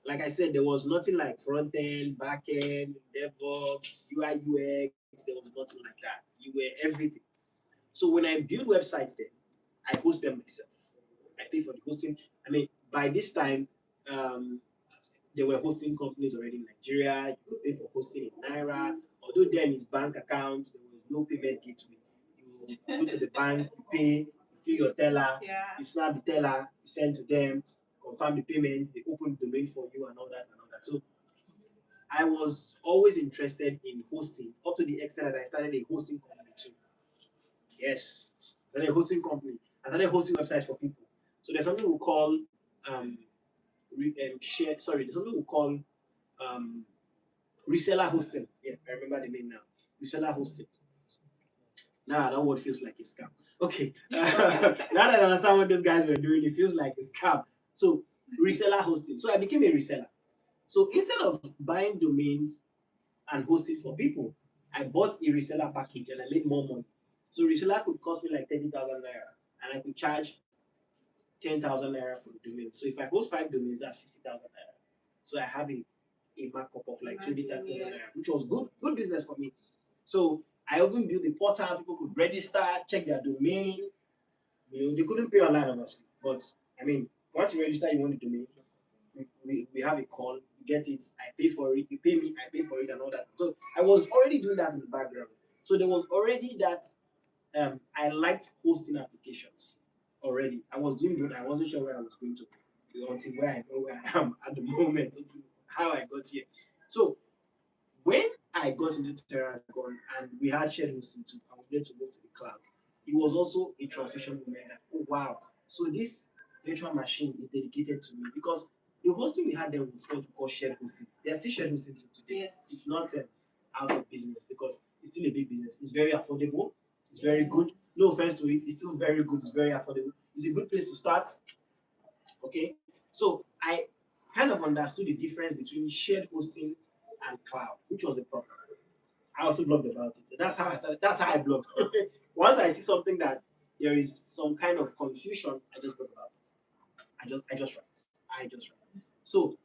Like I said, there was nothing like front end, back end, DevOps, UI, UX. There was nothing like that. You were everything. So when I build websites, then I host them myself. I pay for the hosting. I mean, by this time, there were hosting companies already in Nigeria. You could pay for hosting in Naira. Although then it's bank accounts, there was no payment gateway. You go to the bank, you pay, you fill your teller, you snap the teller, you send to them, confirm the payments, they open the domain for you and all that. So I was always interested in hosting, up to the extent that I started a hosting company too. Yes, I started a hosting company. I started hosting websites for people. So there's something we call there's something we call reseller hosting. Yeah, I remember the name now. Reseller hosting. Now that word feels like a scam. Okay. Now that I understand what those guys were doing, it feels like a scam. So reseller hosting. So I became a reseller. So instead of buying domains and hosting for people, I bought a reseller package and I made more money. So reseller could cost me like 30,000 naira, and I could charge 10,000 naira for the domain. So if I host 5 domains, that's 50,000 naira. So I have a markup of like 20,000 naira, which was good business for me. So I even built a portal. People could register, check their domain. They couldn't pay online, obviously. But I mean, once you register, you want the domain. We have a call, you get it, I pay for it, you pay me, I pay for it, and all that. So I was already doing that in the background. So there was already that I liked hosting applications already. I was doing good. I wasn't sure where I was going to until where I know where I am at the moment, until how I got here. So when I got into Terragon and we had shared hosting too, and we wanted to move to the cloud, it was also a transition moment. That, oh wow, so this virtual machine is dedicated to me, because the hosting we had there was what we call shared hosting. There's still shared hosting today. Yes. It's not out of business, because it's still a big business. It's very affordable. It's very good. No offense to it. It's still very good. It's very affordable. It's a good place to start. Okay. So I kind of understood the difference between shared hosting and cloud, which was the problem. I also blogged about it. So that's how I started. That's how I blogged. Once I see something that there is some kind of confusion, I just blog about it. I just write. So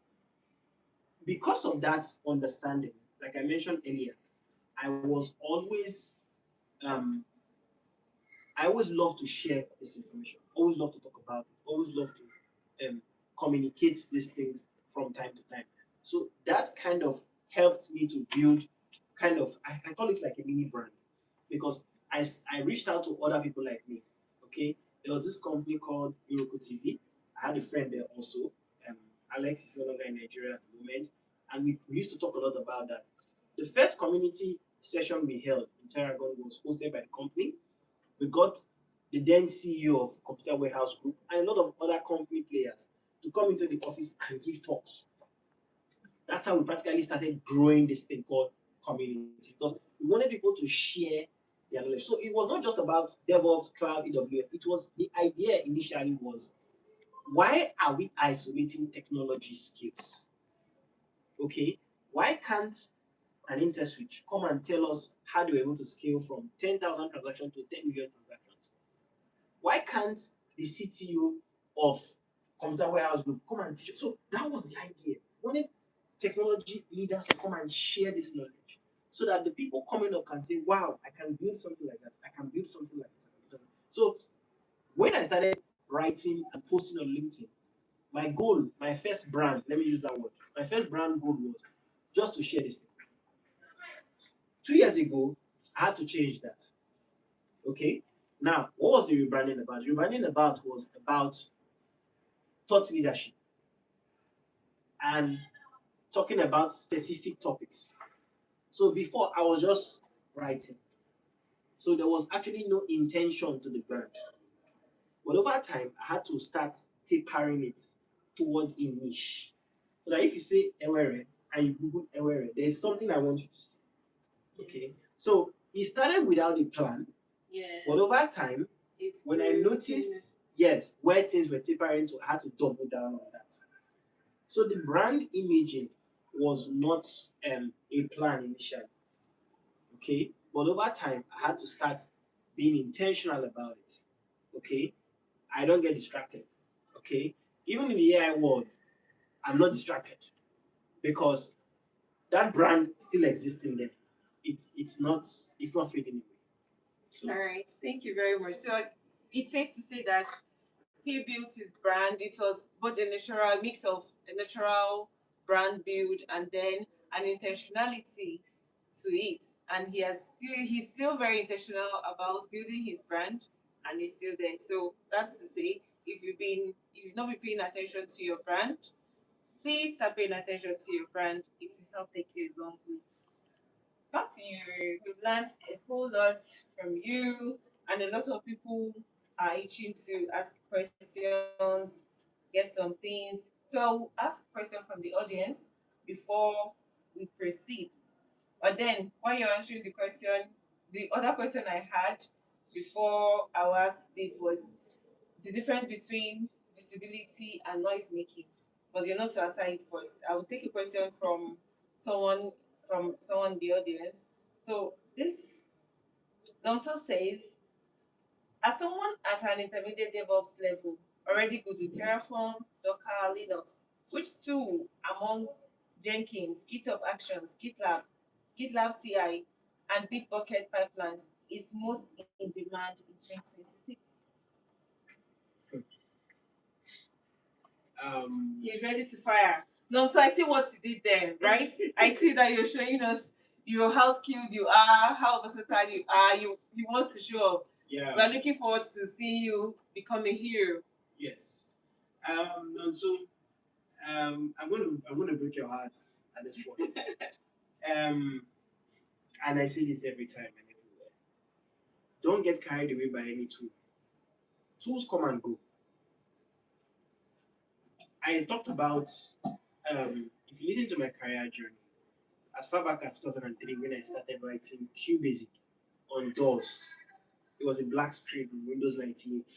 because of that understanding, like I mentioned earlier, I was always I always love to share this information. Always love to talk about it. Always love to communicate these things from time to time. So that kind of helped me to build I call it like a mini brand, because I I reached out to other people like me. Okay, there was this company called Ewere TV. I had a friend there also. Um, Alex is no longer in Nigeria at the moment, and we used to talk a lot about that. The first community session we held in Terragon was hosted by the company. We got the then CEO of Computer Warehouse Group and a lot of other company players to come into the office and give talks. That's how we practically started growing this thing called community, because we wanted people to share their knowledge. So it was not just about DevOps, Cloud, AWS. It was, the idea initially was, why are we isolating technology skills? Okay, why can't an InterSwitch come and tell us how they were able to scale from 10,000 transactions to 10 million transactions? Why can't the CTO of Computer Warehouse Group come and teach us? So that was the idea. We wanted technology leaders to come and share this knowledge so that the people coming up can say, wow, I can build something like that. I can build something like this. So when I started writing and posting on LinkedIn, my goal, my first brand, let me use that word, my first brand goal was just to share this thing. 2 years ago, I had to change that. Okay? Now, what was the rebranding about? The rebranding was about thought leadership and talking about specific topics. So before, I was just writing. So there was actually no intention to the brand. But over time, I had to start tapering it towards a niche. So that if you say Ewere and you Google Ewere, there's something I want you to see. Okay. So it started without a plan. Yes. But over time, when I noticed, yes, where things were tapering to, I had to double down on that. So the brand imaging was not a plan initially. Okay. But over time, I had to start being intentional about it. Okay. I don't get distracted. Okay. Even in the AI world, I'm not distracted because that brand still exists in there. It's not fading away. So, all right, thank you very much. So it's safe to say that he built his brand. It was both a mix of a natural brand build and then an intentionality to it. And he's still very intentional about building his brand, and he's still there. So that's to say, if you've not been paying attention to your brand, please start paying attention to your brand. It will help take you a long way. Back to you. We've learned a whole lot from you, and a lot of people are itching to ask questions, get some things. So I'll ask a question from the audience before we proceed. But then, while you're answering the question, the other question I had before I ask this was the difference between visibility and noise making. But you're not to answer it first. I will take a question someone someone in the audience. So this Nomso says, as someone at an intermediate DevOps level, already good with Terraform, Docker, Linux, which tool amongst Jenkins, GitHub Actions, GitLab CI, and Bitbucket pipelines is most in demand in 2026? He's ready to fire. No, so I see what you did there, right? I see that you're showing us how skilled you are, how versatile you are. You want to show up. Yeah. We're looking forward to seeing you become a hero. Yes. So I'm gonna break your hearts at this point. And I say this every time and everywhere. Don't get carried away by any tool. Tools come and go. I talked about if you listen to my career journey, as far back as 2003 when I started writing QBasic on DOS. It was a black screen in Windows 98.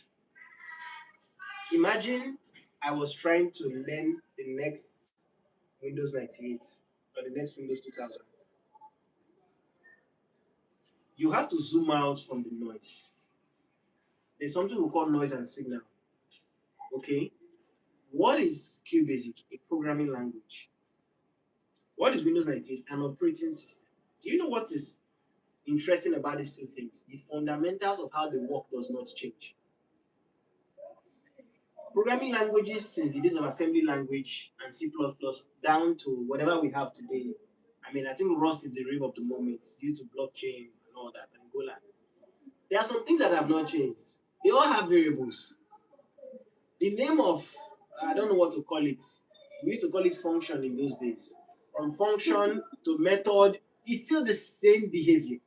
Imagine I was trying to learn the next Windows 98 or the next Windows 2000. You have to zoom out from the noise. There's something we call noise and signal. Okay? What is QBasic? A programming language. What is Windows 98? An operating system. Do you know what is interesting about these two things? The fundamentals of how they work does not change. Programming languages since the days of assembly language and C++ down to whatever we have today. I mean, I think Rust is the rave of the moment due to blockchain and all that and Golang. There are some things that have not changed. They all have variables. The name of, I don't know what to call it. We used to call it function in those days. From function to method, it's still the same behavior.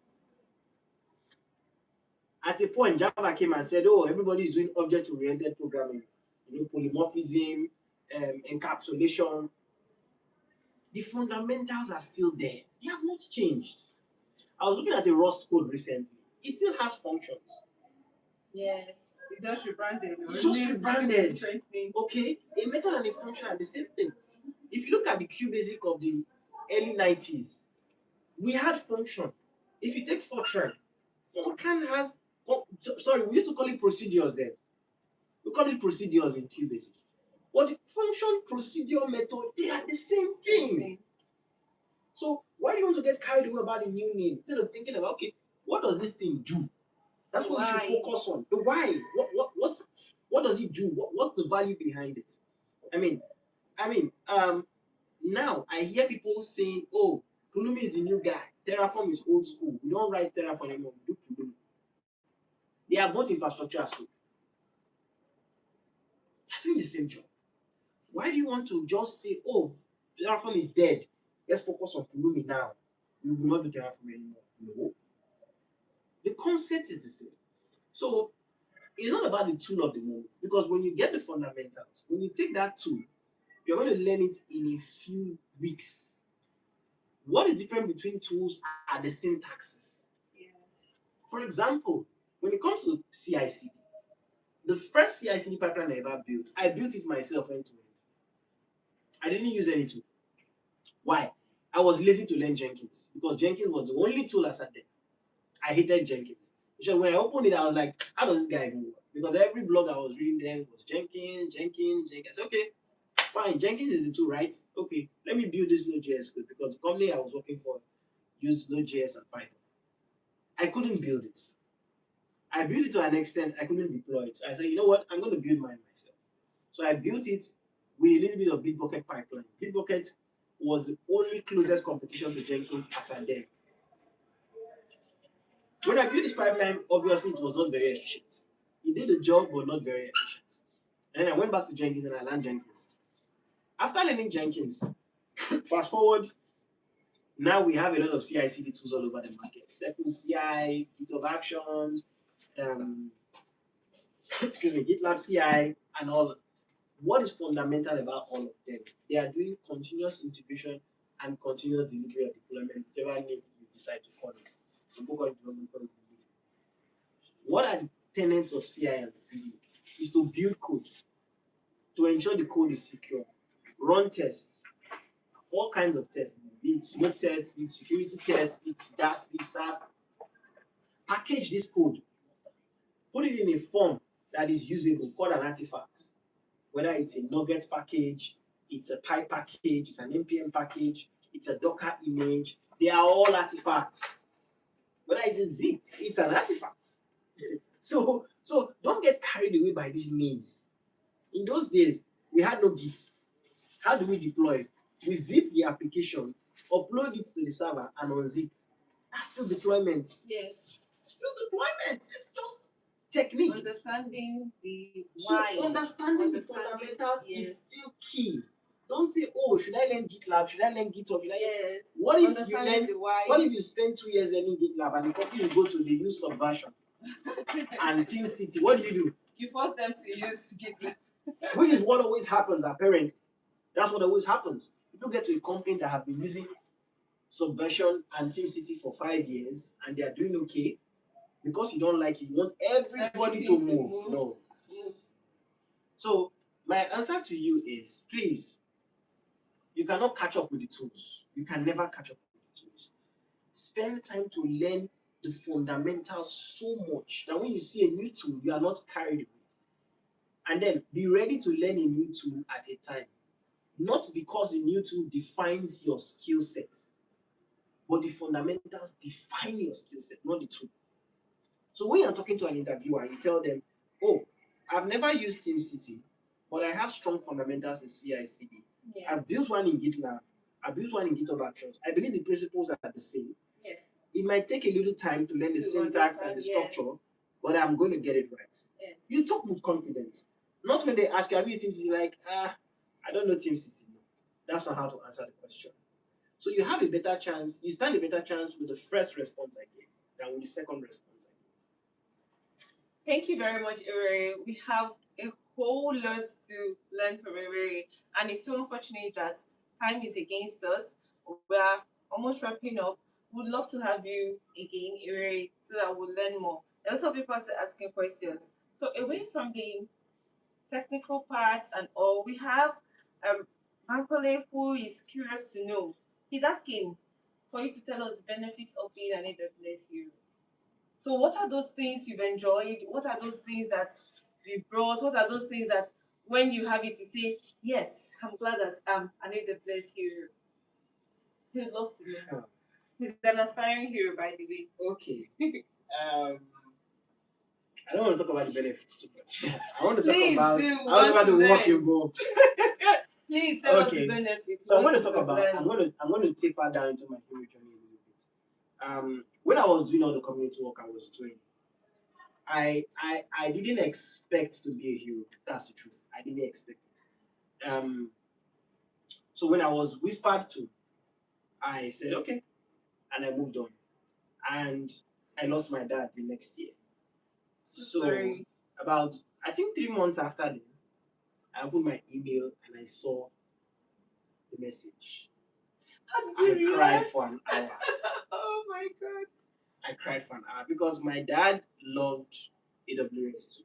At a point, Java came and said, oh, everybody is doing object-oriented programming, polymorphism, encapsulation. The fundamentals are still there. They have not changed. I was looking at a Rust code recently. It still has functions. Yes. It's just rebranded. It's just rebranded. Okay? A method and a function are the same thing. If you look at the QBasic of the early 90s, we had function. If you take Fortran has, we used to call it procedures then. We call it procedures in QBasic. But the function, procedure, method, they are the same thing. So why do you want to get carried away about the new name instead of thinking about, okay, what does this thing do? That's what you should focus on. The why. What does it do? What's the value behind it? Now I hear people saying, oh, Pulumi is the new guy. Terraform is old school. We don't write Terraform anymore. We do Pulumi. They are both infrastructure as code. They're doing the same job. Why do you want to just say, oh, Terraform is dead? Let's focus on Pulumi now. We will not do Terraform anymore. No. The concept is the same. So it's not about the tool of the moment, because when you get the fundamentals, when you take that tool, you're going to learn it in a few weeks. What is different between tools are the syntaxes. Yes. For example, when it comes to CI/CD, the first CI/CD pipeline I ever built, I built it myself end to end. I didn't use any tool. Why? I was lazy to learn Jenkins because Jenkins was the only tool I sat there. I hated Jenkins. So when I opened it, I was like, how does this guy even work? Because every blog I was reading then was Jenkins. I said, okay, fine, Jenkins is the tool, right? Okay, let me build this Node.js code because the company I was working for used Node.js and Python. I couldn't build it. I built it to an extent I couldn't deploy it. I said, you know what? I'm going to build mine myself. So I built it with a little bit of Bitbucket pipeline. Bitbucket was the only closest competition to Jenkins as I did. When I built this pipeline, obviously it was not very efficient. It did the job, but not very efficient. And then I went back to Jenkins and I learned Jenkins. After learning Jenkins, fast forward, now we have a lot of CI/CD tools all over the market. Circle CI, GitHub Actions, GitLab CI, and all. What is fundamental about all of them? They are doing continuous integration and continuous delivery of deployment, whatever name you decide to call it. What are the tenets of CI and CD? Is to build code, to ensure the code is secure, run tests, all kinds of tests, be it smoke tests, be it security tests, be it DAS, be it SAS. Package this code, put it in a form that is usable, called an artifact. Whether it's a Nugget package, it's a Py package, it's an NPM package, it's a Docker image, they are all artifacts. Whether it's a zip, it's an artifact. So don't get carried away by these names. In those days, we had no Gits. How do we deploy? We zip the application, upload it to the server, and unzip. That's still deployment. Yes. Still deployment. It's just technique. Understanding the why. So understanding the fundamentals is still key. Don't say, oh, should I learn GitLab? Should I learn GitHub? Yes. What if you learn? What if you spend 2 years learning GitLab and the company you go to, they use Subversion and Team City? What do? You force them to use GitLab. Which is what always happens, apparently. That's what always happens. People get to a company that have been using Subversion and Team City for 5 years and they are doing okay. Because you don't like it, you want everybody to move. No. Yes. So my answer to you is, please, you cannot catch up with the tools. You can never catch up with the tools. Spend time to learn the fundamentals so much that when you see a new tool, you are not carried away. And then be ready to learn a new tool at a time. Not because the new tool defines your skill set, but the fundamentals define your skill set, not the tool. So when you're talking to an interviewer, you tell them, oh, I've never used Team City, but I have strong fundamentals in CI/CD. Yeah. I've built one in GitLab. I've built one in GitHub Actions. I believe the principles are the same. Yes. It might take a little time to learn the syntax and the structure, but I'm going to get it right. Yes. You talk with confidence. Not when they ask you, have you Team City? Like, I don't know Team City. No. That's not how to answer the question. So you have a better chance, you stand a better chance with the first response I gave than with the second response I gave. Thank you very much, Ewere. We have a whole lot to learn from Ewere, and it's so unfortunate that time is against us. We are almost wrapping up. Would love to have you again, Ewere, so that we'll learn more. A lot of people are still asking questions. So away from the technical part and all, we have Bankole who is curious to know. He's asking for you to tell us the benefits of being an AWS hero. So what are those things you've enjoyed? What are those things that you brought? What are those things that when you have it, you say, yes, I'm glad that I'm an AWS hero? He'd love to know. He's an aspiring hero, by the way. Okay. I don't want to talk about the benefits too much. I want to Please talk about do. I want about the work Learn. involved. Please tell us Okay. the benefits. So I'm what going to you talk have about learned. I'm going to taper down into my hero journey a little bit. When I was doing all the community work I was doing, I didn't expect to be a hero. That's the truth. I didn't expect it. So when I was whispered to, I said okay, and I moved on. And I lost my dad the next year. So Sorry. about I think 3 months after then, I opened my email and I saw the message. How I did you cried react? for an hour. Oh my god. I cried for an hour because my dad loved AWS too.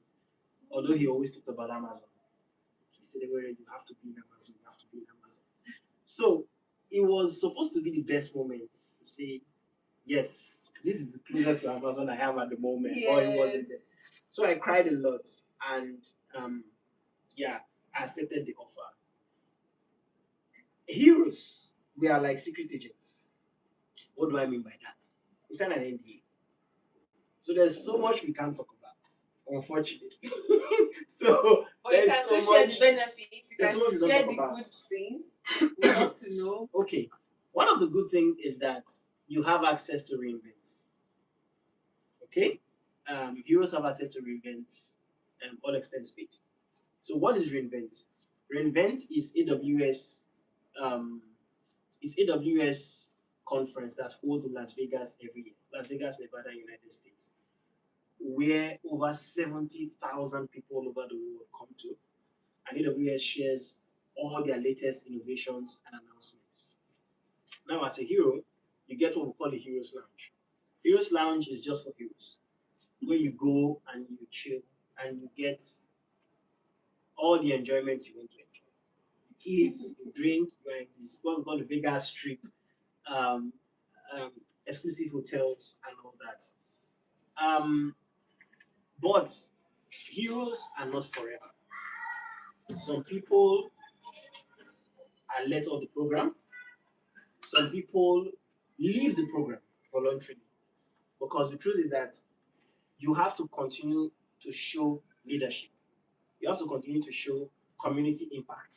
Although he always talked about Amazon. He said, "Ewere, you have to be in Amazon, you have to be in Amazon." So it was supposed to be the best moment to say, yes, this is the closest to Amazon I am at the moment, or it wasn't there. So I cried a lot, and yeah, I accepted the offer. Heroes, we are like secret agents. What do I mean by that? We sign an NDA. So there's so much we can't talk about, unfortunately. So But you there's can so still share much. the benefits. You There's can so much we don't share talk the about. good things. We love to know. Okay, one of the good things is that you have access to reinvent. Okay, heroes have access to reinvent, all expense paid. So what is reinvent? Reinvent um, is AWS conference that holds in Las Vegas every year. Las Vegas, Nevada, United States, where over 70,000 people all over the world come to, and AWS shares all their latest innovations and announcements. Now, as a hero, you get what we call a Heroes Lounge. Heroes Lounge is just for heroes, where you go and you chill and you get all the enjoyment you want to enjoy. You eat, you drink, you're in this what we call the Vegas Strip, um, exclusive hotels and all that. But heroes are not forever. Some people are let off the program. Some people leave the program voluntarily. Because the truth is that you have to continue to show leadership. You have to continue to show community impact.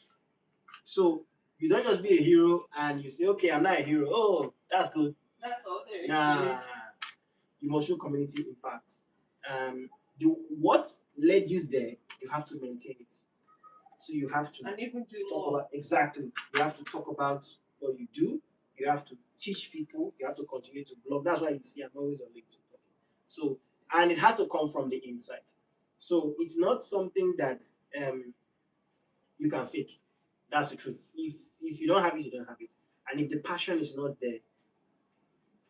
So you don't just be a hero and you say, okay, I'm not a hero. Oh, that's good. That's all there is. Nah, you must show community impact. What led you there, you have to maintain it. So you have to And even do talk more. about exactly. You have to talk about what you do. You have to teach people. You have to continue to blog. That's why you see I'm always on LinkedIn. So, and it has to come from the inside. So it's not something that you can fake. That's the truth. If you don't have it, you don't have it. And if the passion is not there,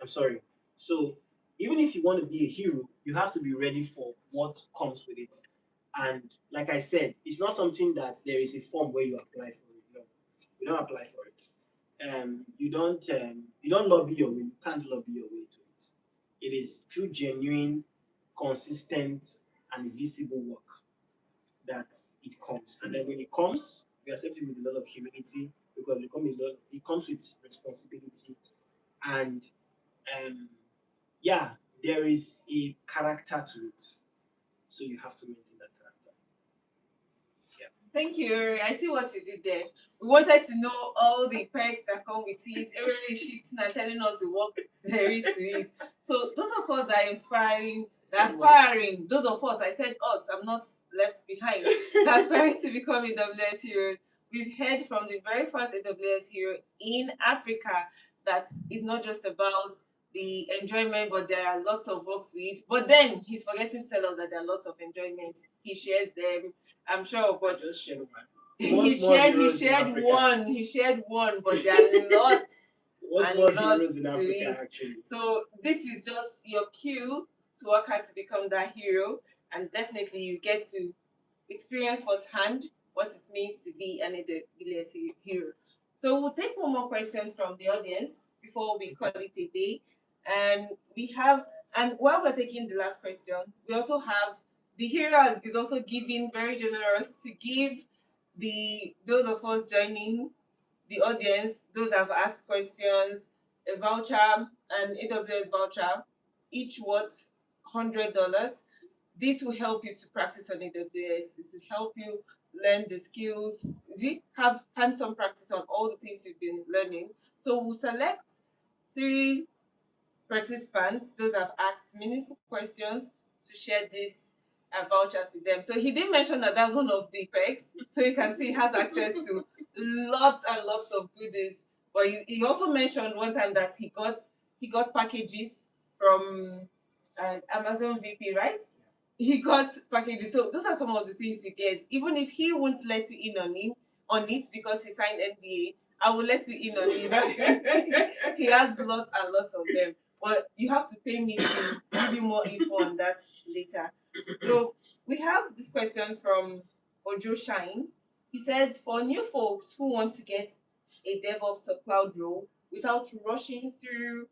I'm sorry. So even if you want to be a hero, you have to be ready for what comes with it. And like I said, it's not something that there is a form where you apply for it. No, you don't apply for it. You don't lobby your way. You can't lobby your way to it. It is true, genuine, consistent, and visible work that it comes. And then when it comes, you accept it with a lot of humility because it comes with responsibility and yeah, there is a character to it. So you have to maintain that character. Yeah. Thank you. I see what you did there. We wanted to know all the perks that come with it. Everyone is shifting and telling us the work there is to it. So those of us that are inspiring, that aspiring, those of us, I said us, I'm not left behind, that aspiring to become AWS heroes. We've heard from the very first AWS hero in Africa that it's not just about the enjoyment, but there are lots of work to it. But then he's forgetting to tell us that there are lots of enjoyment. He shares them, I'm sure, but Just share one. he shared one, but there are lots What's and more lots heroes in to Africa it. actually? So this is just your cue to work hard to become that hero, and definitely you get to experience firsthand what it means to be an AWS hero. So we'll take one more question from the audience before we call it a day. And we have, and while we're taking the last question, we also have the hero is also giving, very generous to give the those of us joining the audience, those that have asked questions, a voucher, an AWS voucher, each worth $100. This will help you to practice on AWS. This will help you learn the skills. Have hands-on practice on all the things you've been learning. So we'll select 3 participants, those that have asked meaningful questions, to share these vouchers with them. So he did mention that that's one of the perks. So you can see he has access to lots and lots of goodies. But he also mentioned one time that he got packages from Amazon VP, right? He got packages. So those are some of the things you get. Even if he won't let you in on it because he signed NDA, I will let you in on it. He has lots and lots of them. But you have to pay me to give you more info on that later. So we have this question from Ojo Shine. He says, for new folks who want to get a DevOps or cloud role without rushing through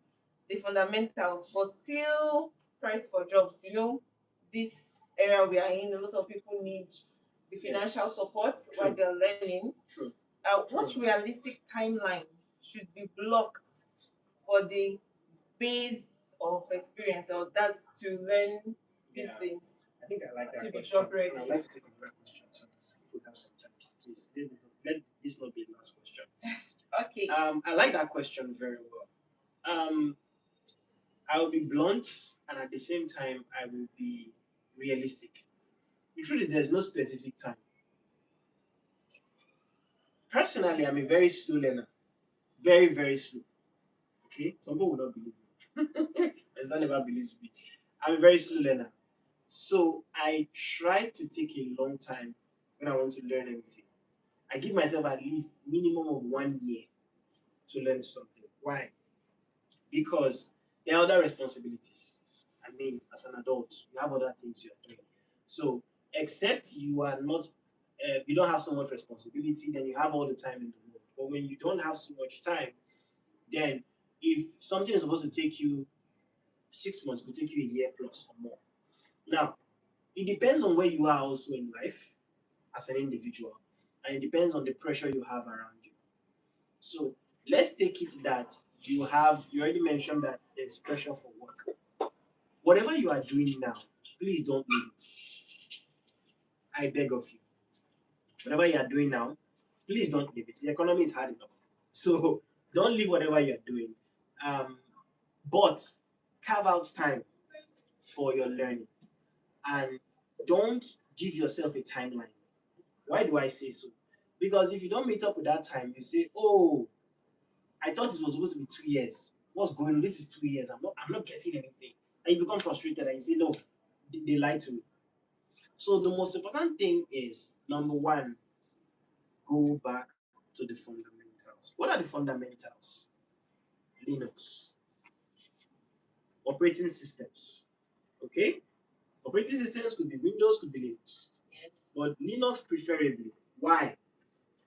the fundamentals, but still price for jobs, this area we are in, a lot of people need the financial support while they're learning. True. What realistic timeline should be blocked for the base of experience, or that's to learn these things? I think I like that To be question. job ready. And I'd like to take another question. So if we have some time, please let this not be the last question. Okay. I like that question very well. I will be blunt, and at the same time, I will be realistic. The truth is, there's no specific time. Personally, I'm a very slow learner, very very slow. Okay, some people will not believe me. As I never believes me. I'm a very slow learner, so I try to take a long time when I want to learn anything. I give myself at least minimum of 1 year to learn something. Why? Because there are other responsibilities. I mean, as an adult, you have other things you're doing. So, except you are not, you don't have so much responsibility, then you have all the time in the world. But when you don't have so much time, then if something is supposed to take you 6 months, it could take you a year plus or more. Now, it depends on where you are also in life as an individual, and it depends on the pressure you have around you. So let's take it that you already mentioned that there's pressure for work. Whatever you are doing now, please don't leave it. I beg of you. Whatever you are doing now, please don't leave it. The economy is hard enough. So don't leave whatever you're doing. But carve out time for your learning. And don't give yourself a timeline. Why do I say so? Because if you don't meet up with that time, you say, oh, I thought it was supposed to be 2 years. What's going on? This is 2 years. I'm not getting anything. And you become frustrated and you say, no, they lied to me. So the most important thing is, number one, go back to the fundamentals. What are the fundamentals? Linux. Operating systems. Okay? Operating systems could be Windows, could be Linux. Yes. But Linux preferably. Why?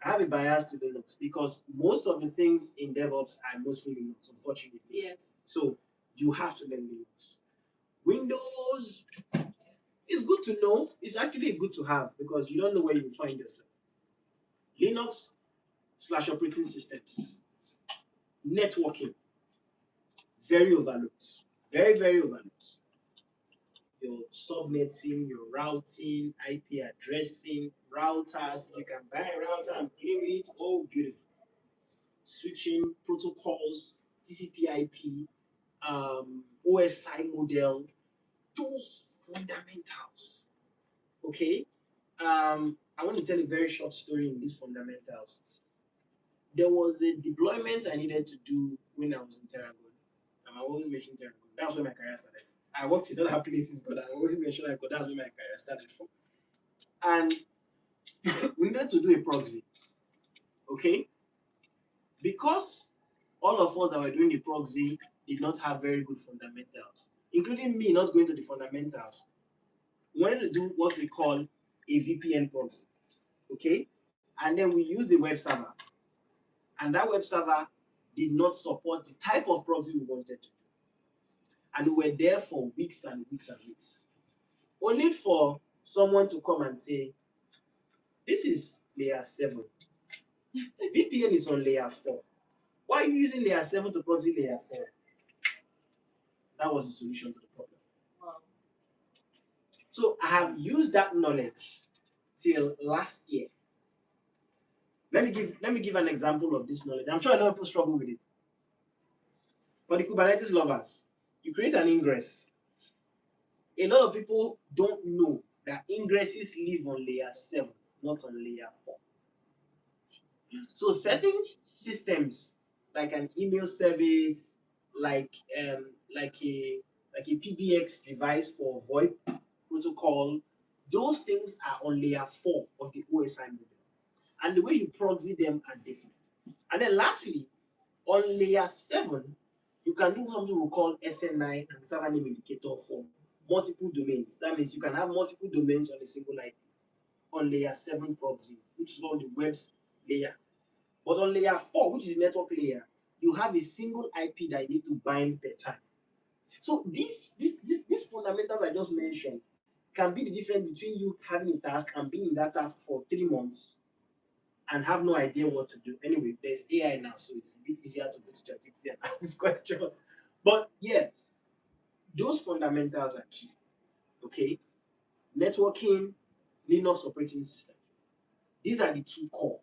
I have a bias to Linux because most of the things in DevOps are mostly Linux, unfortunately. Yes. So you have to learn Linux. Windows is good to know. It's actually good to have because you don't know where you find yourself. Linux / operating systems. Networking. Very overlooked. Very, very overlooked. your subnetting, your routing, IP addressing, routers. If you can buy a router and play with it, oh, beautiful. Switching protocols, TCP/IP, OSI model, those fundamentals. Okay, I want to tell a very short story in these fundamentals. There was a deployment I needed to do when I was in Terragon. I always mention Terragon. That's where my career started. I worked in other places, but I always mention that because that's where my career started from. And we needed to do a proxy. Okay? Because all of us that were doing the proxy did not have very good fundamentals, including me not going to the fundamentals. We wanted to do what we call a VPN proxy. Okay? And then we used the web server. And that web server did not support the type of proxy we wanted to do. And we were there for weeks and weeks and weeks. Only for someone to come and say, this is layer 7. VPN is on layer 4. Why are you using layer 7 to proxy layer 4? That was the solution to the problem. Wow. So I have used that knowledge till last year. Let me give an example of this knowledge. I'm sure a lot of people struggle with it. For the Kubernetes lovers, you create an ingress. A lot of people don't know that ingresses live on layer 7, not on layer 4. So certain systems, like an email service, like a PBX device for VoIP protocol, those things are on layer 4 of the OSI model. And the way you proxy them are different. And then lastly, on layer 7, you can do something we call SNI and server name indicator for multiple domains. That means you can have multiple domains on a single IP on layer 7 proxy, which is called the web's layer. But on layer 4, which is network layer, you have a single IP that you need to bind per time. So these fundamentals I just mentioned can be the difference between you having a task and being in that task for 3 months and have no idea what to do. Anyway, there's AI now, so it's a bit easier to go to ChatGPT and ask these questions. But yeah, those fundamentals are key. Okay, networking, Linux operating system. These are the 2 core.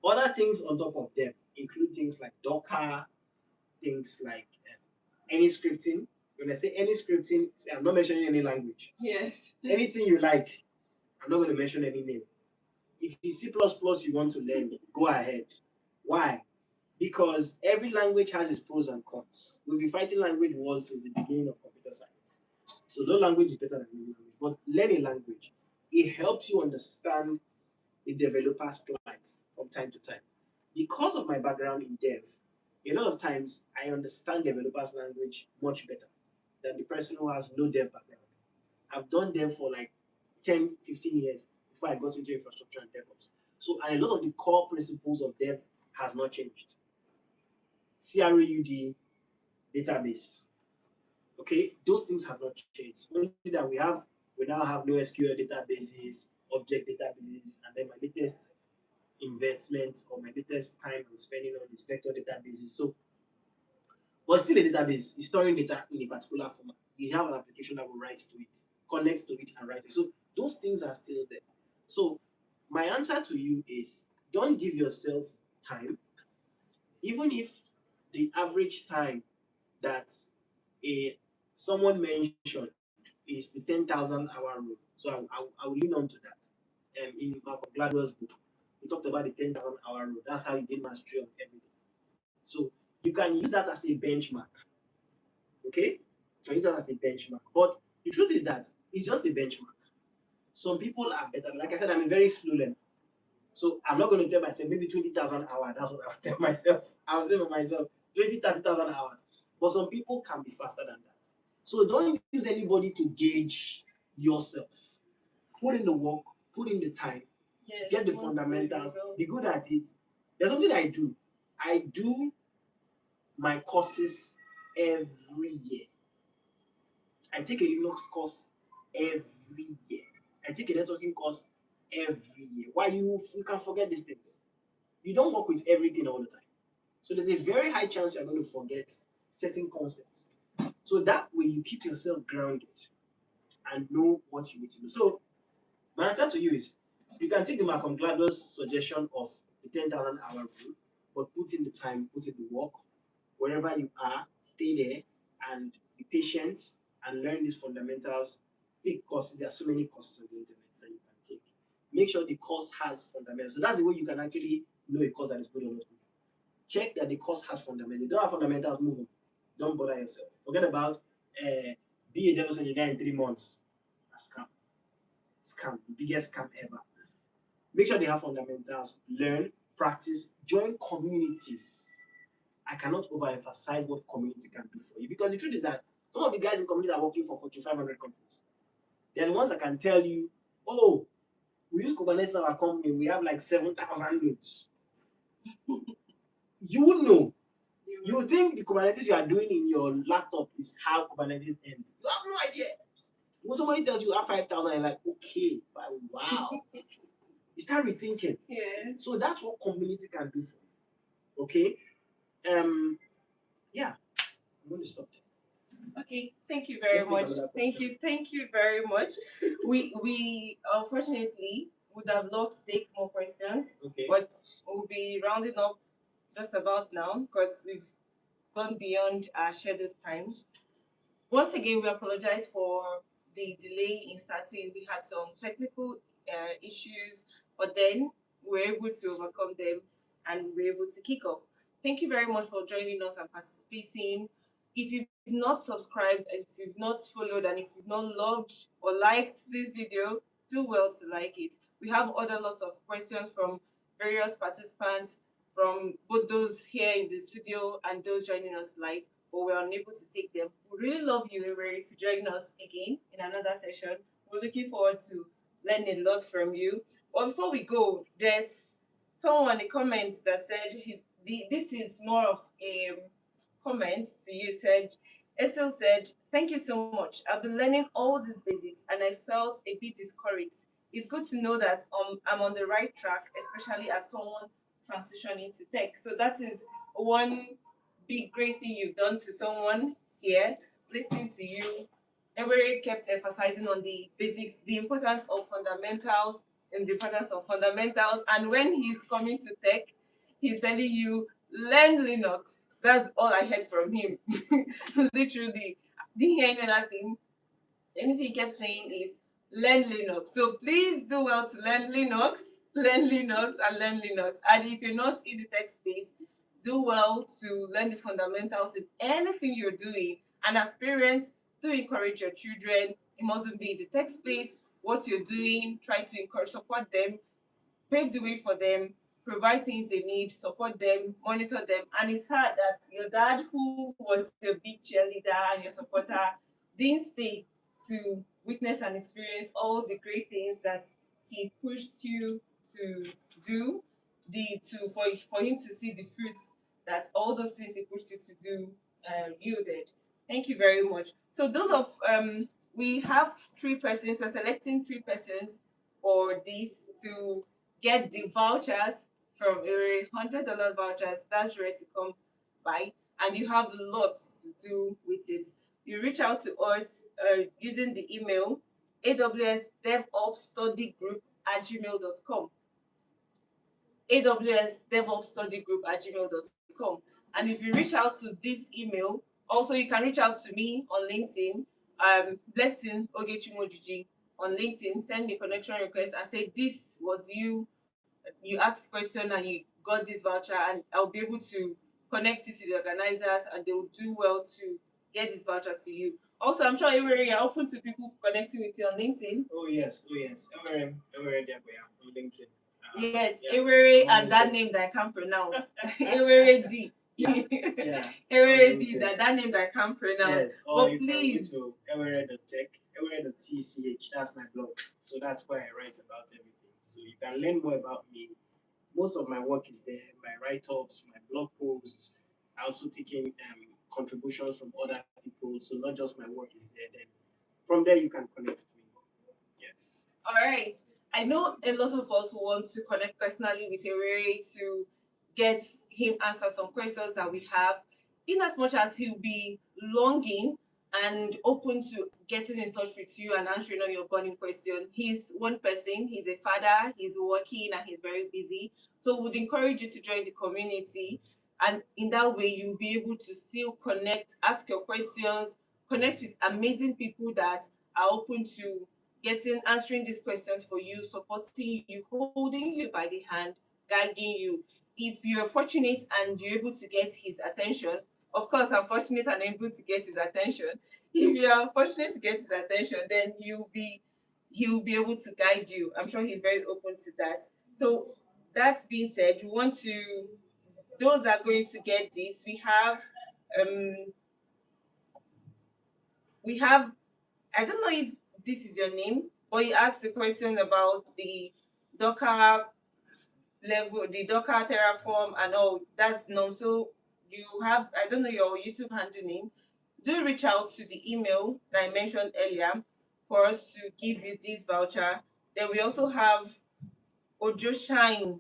Other things on top of them include things like Docker, things like any scripting. When I say any scripting, I'm not mentioning any language. Yes. Anything you like, I'm not going to mention any name. If it's C++ you want to learn, go ahead. Why? Because every language has its pros and cons. We've been fighting language wars since the beginning of computer science. So no language is better than any language. But learning language, it helps you understand the developer's plight from time to time. Because of my background in dev, a lot of times I understand developers' language much better than the person who has no dev background. I've done dev for like 10, 15 years before I got into infrastructure and DevOps. So, and a lot of the core principles of dev has not changed. CRUD, database. Okay, those things have not changed. Only that we now have NoSQL databases, object databases, and then my latest investment or my latest time I'm spending on is vector databases. So, but still a database is storing data in a particular format. You have an application that will write to it, connect to it, and write to it. So those things are still there. So my answer to you is don't give yourself time, even if the average time that someone mentioned is the 10,000 hour rule. So I will lean on to that. In Malcolm Gladwell's book, he talked about the 10,000 hour rule. That's how he did mastery of everything. So you can use that as a benchmark. Okay? You can use that as a benchmark. But the truth is that it's just a benchmark. Some people are better. Like I said, I'm a very slow learner. So I'm not going to tell myself maybe 20,000 hours. That's what I'll tell myself. I'll say for myself 20, 30,000 hours. But some people can be faster than that. So don't use anybody to gauge yourself. Put in the work, put in the time, get the fundamentals, be good at it. There's something I do. I do my courses every year. I take a Linux course every year. I take a networking course every year. Why you can forget these things? You don't work with everything all the time. So there's a very high chance you're going to forget certain concepts. So that way you keep yourself grounded and know what you need to do. So my answer to you is you can take the Malcolm Gladwell's suggestion of the 10,000 hour rule, but put in the time, put in the work, wherever you are, stay there and be patient and learn these fundamentals. Take courses. There are so many courses on the internet that you can take. Make sure the course has fundamentals. So that's the way you can actually know a course that is good or not good. Check that the course has fundamentals. If they don't have fundamentals, move on. Don't bother yourself. Forget about be a DevOps engineer in 3 months. A scam. Scam. The biggest scam ever. Make sure they have fundamentals. Learn, practice, join communities. I cannot overemphasize what community can do for you because the truth is that some of the guys in community are working for Fortune 500 companies. They're the ones that can tell you, oh, we use Kubernetes in our company, we have like 7,000 nodes. You will know. You think the Kubernetes you are doing in your laptop is how Kubernetes ends. You have no idea. When somebody tells you have 5,000, you're like, okay, wow. You start rethinking. Yeah. So that's what community can do for you. Okay? Yeah. I'm going to stop there. Okay, thank you very Let's take much. another Thank question. you very much. We unfortunately would have loved to take more questions, Okay. but we'll be rounding up just about now because we've gone beyond our scheduled time. Once again, we apologize for the delay in starting. We had some technical issues, but then we were able to overcome them and we were able to kick off. Thank you very much for joining us and participating. If you've not subscribed, if you've not followed, and if you've not loved or liked this video, do well to like it. We have other lots of questions from various participants, from both those here in the studio and those joining us live, but we're unable to take them. We really love you, Ewere, to join us again in another session. We're looking forward to learning a lot from you. But before we go, there's someone in the comments that said this is more of a comment to you. Said Esel said, "Thank you so much. I've been learning all these basics and I felt a bit discouraged. It's good to know that I'm on the right track, especially as someone transitioning to tech." So that is one big great thing you've done to someone here listening to you. Everybody kept emphasizing on the basics, the importance of fundamentals, and the importance of fundamentals. And when he's coming to tech, he's telling you learn Linux. That's all I heard from him. Literally, didn't hear anything. The only thing he kept saying is learn Linux. So please do well to learn Linux, and learn Linux. And if you're not in the tech space, do well to learn the fundamentals in anything you're doing. And as parents, do encourage your children. It mustn't be in the tech space. What you're doing, try to encourage, support them, pave the way for them, provide things they need, support them, monitor them. And it's hard that your dad, who was your big cheerleader and your supporter, didn't stay to witness and experience all the great things that he pushed you to do, for him to see the fruits that all those things he pushed you to do yielded. Thank you very much. So those of we have 3 persons. We're selecting 3 persons for this to get the vouchers from $100 vouchers. That's ready to come by, and you have lots to do with it. You reach out to us using the email AWS DevOps Study Group at gmail.com. AWS DevOps Study Group at gmail.com. And if you reach out to this email, also you can reach out to me on LinkedIn, Blessing Ogechimojiji on LinkedIn. Send me a connection request and say this was you. You asked question and you got this voucher, and I'll be able to connect you to the organizers, and they will do well to get this voucher to you. Also, I'm sure you're open to people connecting with you on LinkedIn. Oh yes. Ewere Diagboya on LinkedIn. Yes, Yeah. Ewere and that name that I can't pronounce. Ewere D. Yeah. Ewere On D, LinkedIn. that name that I can't pronounce. Yes. Or But you please. can go to ewere.tech, ewere.tch. That's my blog. So that's where I write about everything. So you can learn more about me. Most of my work is there. My write-ups, my blog posts. I also taking contributions from other people. So not just my work is there. Then from there you can connect with me. Yes. All right. I know a lot of us want to connect personally with Ewere to get him answer some questions that we have, in as much as he'll be longing and open to getting in touch with you and answering all your burning questions. He's one person, he's a father, he's working and he's very busy. So would encourage you to join the community, and in that way you'll be able to still connect, ask your questions, connect with amazing people that are open to answering these questions for you, supporting you, holding you by the hand, guiding you. If you're fortunate and you're able to get his attention, of course, I'm fortunate and able to get his attention. If you are fortunate to get his attention, then he'll be able to guide you. I'm sure he's very open to that. So that being said, we want to those that are going to get this, um we have I don't know if this is your name, but you asked the question about the Docker level, the Docker Terraform and all. That's known. So you have, I don't know your YouTube handle name. Do reach out to the email that I mentioned earlier for us to give you this voucher. Then we also have Ojo Shina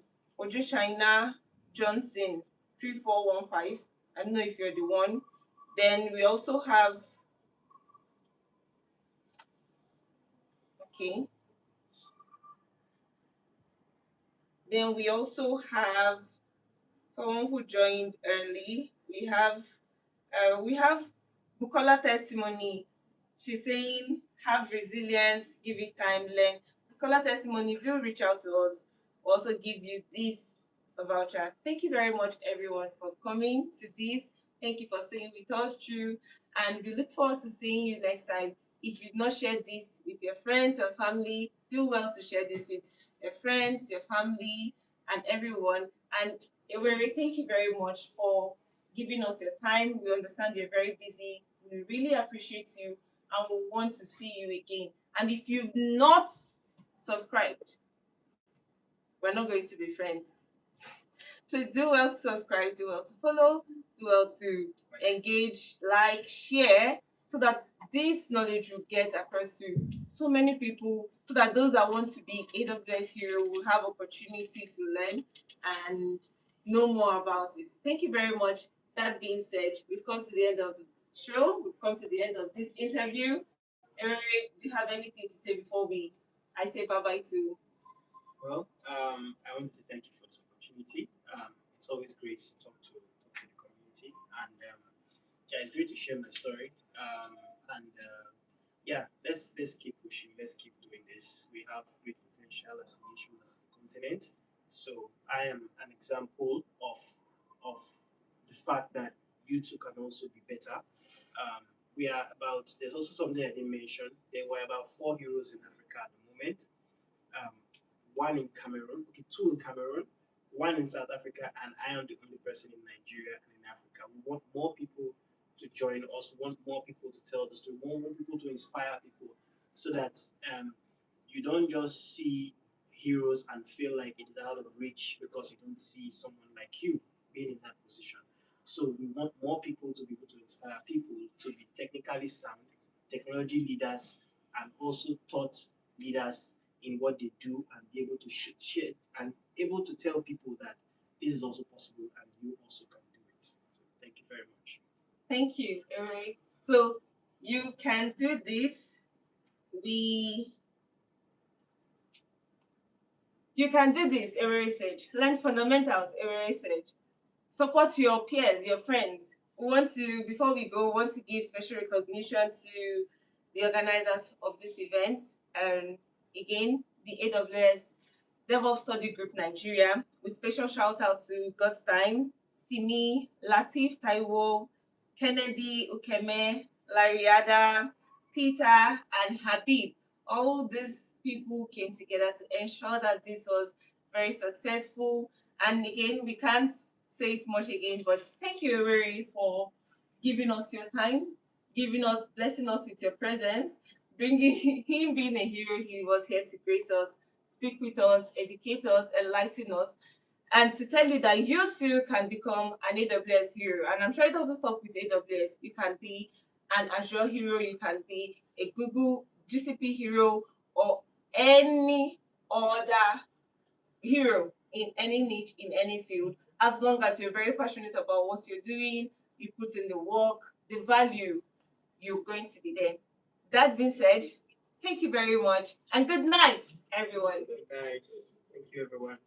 Johnson 3415. I don't know if you're the one. Then we also have, okay. Then we also have someone who joined early. We have Bukola testimony. She's saying, have resilience, give it time, learn. Bukola testimony, do reach out to us. We'll also give you this voucher. Thank you very much, everyone, for coming to this. Thank you for staying with us through, and we look forward to seeing you next time. If you've not shared this with your friends or family, do well to share this with your friends, your family, and everyone. And Ewere, thank you very much for giving us your time. We understand you're very busy. We really appreciate you and we want to see you again. And if you've not subscribed, we're not going to be friends. Please do well to subscribe, do well to follow, do well to engage, like, share, so that this knowledge will get across to so many people, so that those that want to be AWS Hero will have opportunity to learn and know more about it. Thank you very much. That being said, we've come to the end of the show. We've come to the end of this interview. Eric, do you have anything to say before I say bye bye to? Well, I want to thank you for this opportunity. It's always great to talk to the community, and yeah, it's great to share my story. Yeah, let's keep pushing. Let's keep doing this. We have great potential as a nation, as a continent. So I am an example of the fact that you too can also be better. We are about. There's also something I didn't mention. There were about 4 heroes in Africa at the moment. Um, one in Cameroon, okay, two in Cameroon, one in South Africa, and I am the only person in Nigeria and in Africa. We want more people to join us. We want more people to tell the story. We want more people to inspire people, so that you don't just see heroes and feel like it is out of reach because you don't see someone like you being in that position. So we want more people to be able to inspire people to be technically sound, technology leaders, and also thought leaders in what they do, and be able to share and able to tell people that this is also possible and you also can do it. So thank you very much. Thank you, Eric. So you can do this. You can do this, Ewere said. Learn fundamentals, Ewere said. Support your peers, your friends. Before we go, we want to give special recognition to the organizers of this event. And again, the AWS DevOps Study Group Nigeria, with special shout out to Godstein, Simi, Latif Taiwo, Kennedy Ukeme, Lariada, Peter, and Habib. All these people came together to ensure that this was very successful. And again, we can't say it much again, but thank you, Ewere, for giving us your time, blessing us with your presence, bringing him being a hero. He was here to grace us, speak with us, educate us, enlighten us, and to tell you that you too can become an AWS hero. And I'm sure it doesn't stop with AWS. You can be an Azure hero, you can be a Google GCP hero, or any other hero in any niche, in any field, as long as you're very passionate about what you're doing, you put in the work, the value, you're going to be there. That being said, thank you very much and good night, everyone. Good night. Thank you, everyone.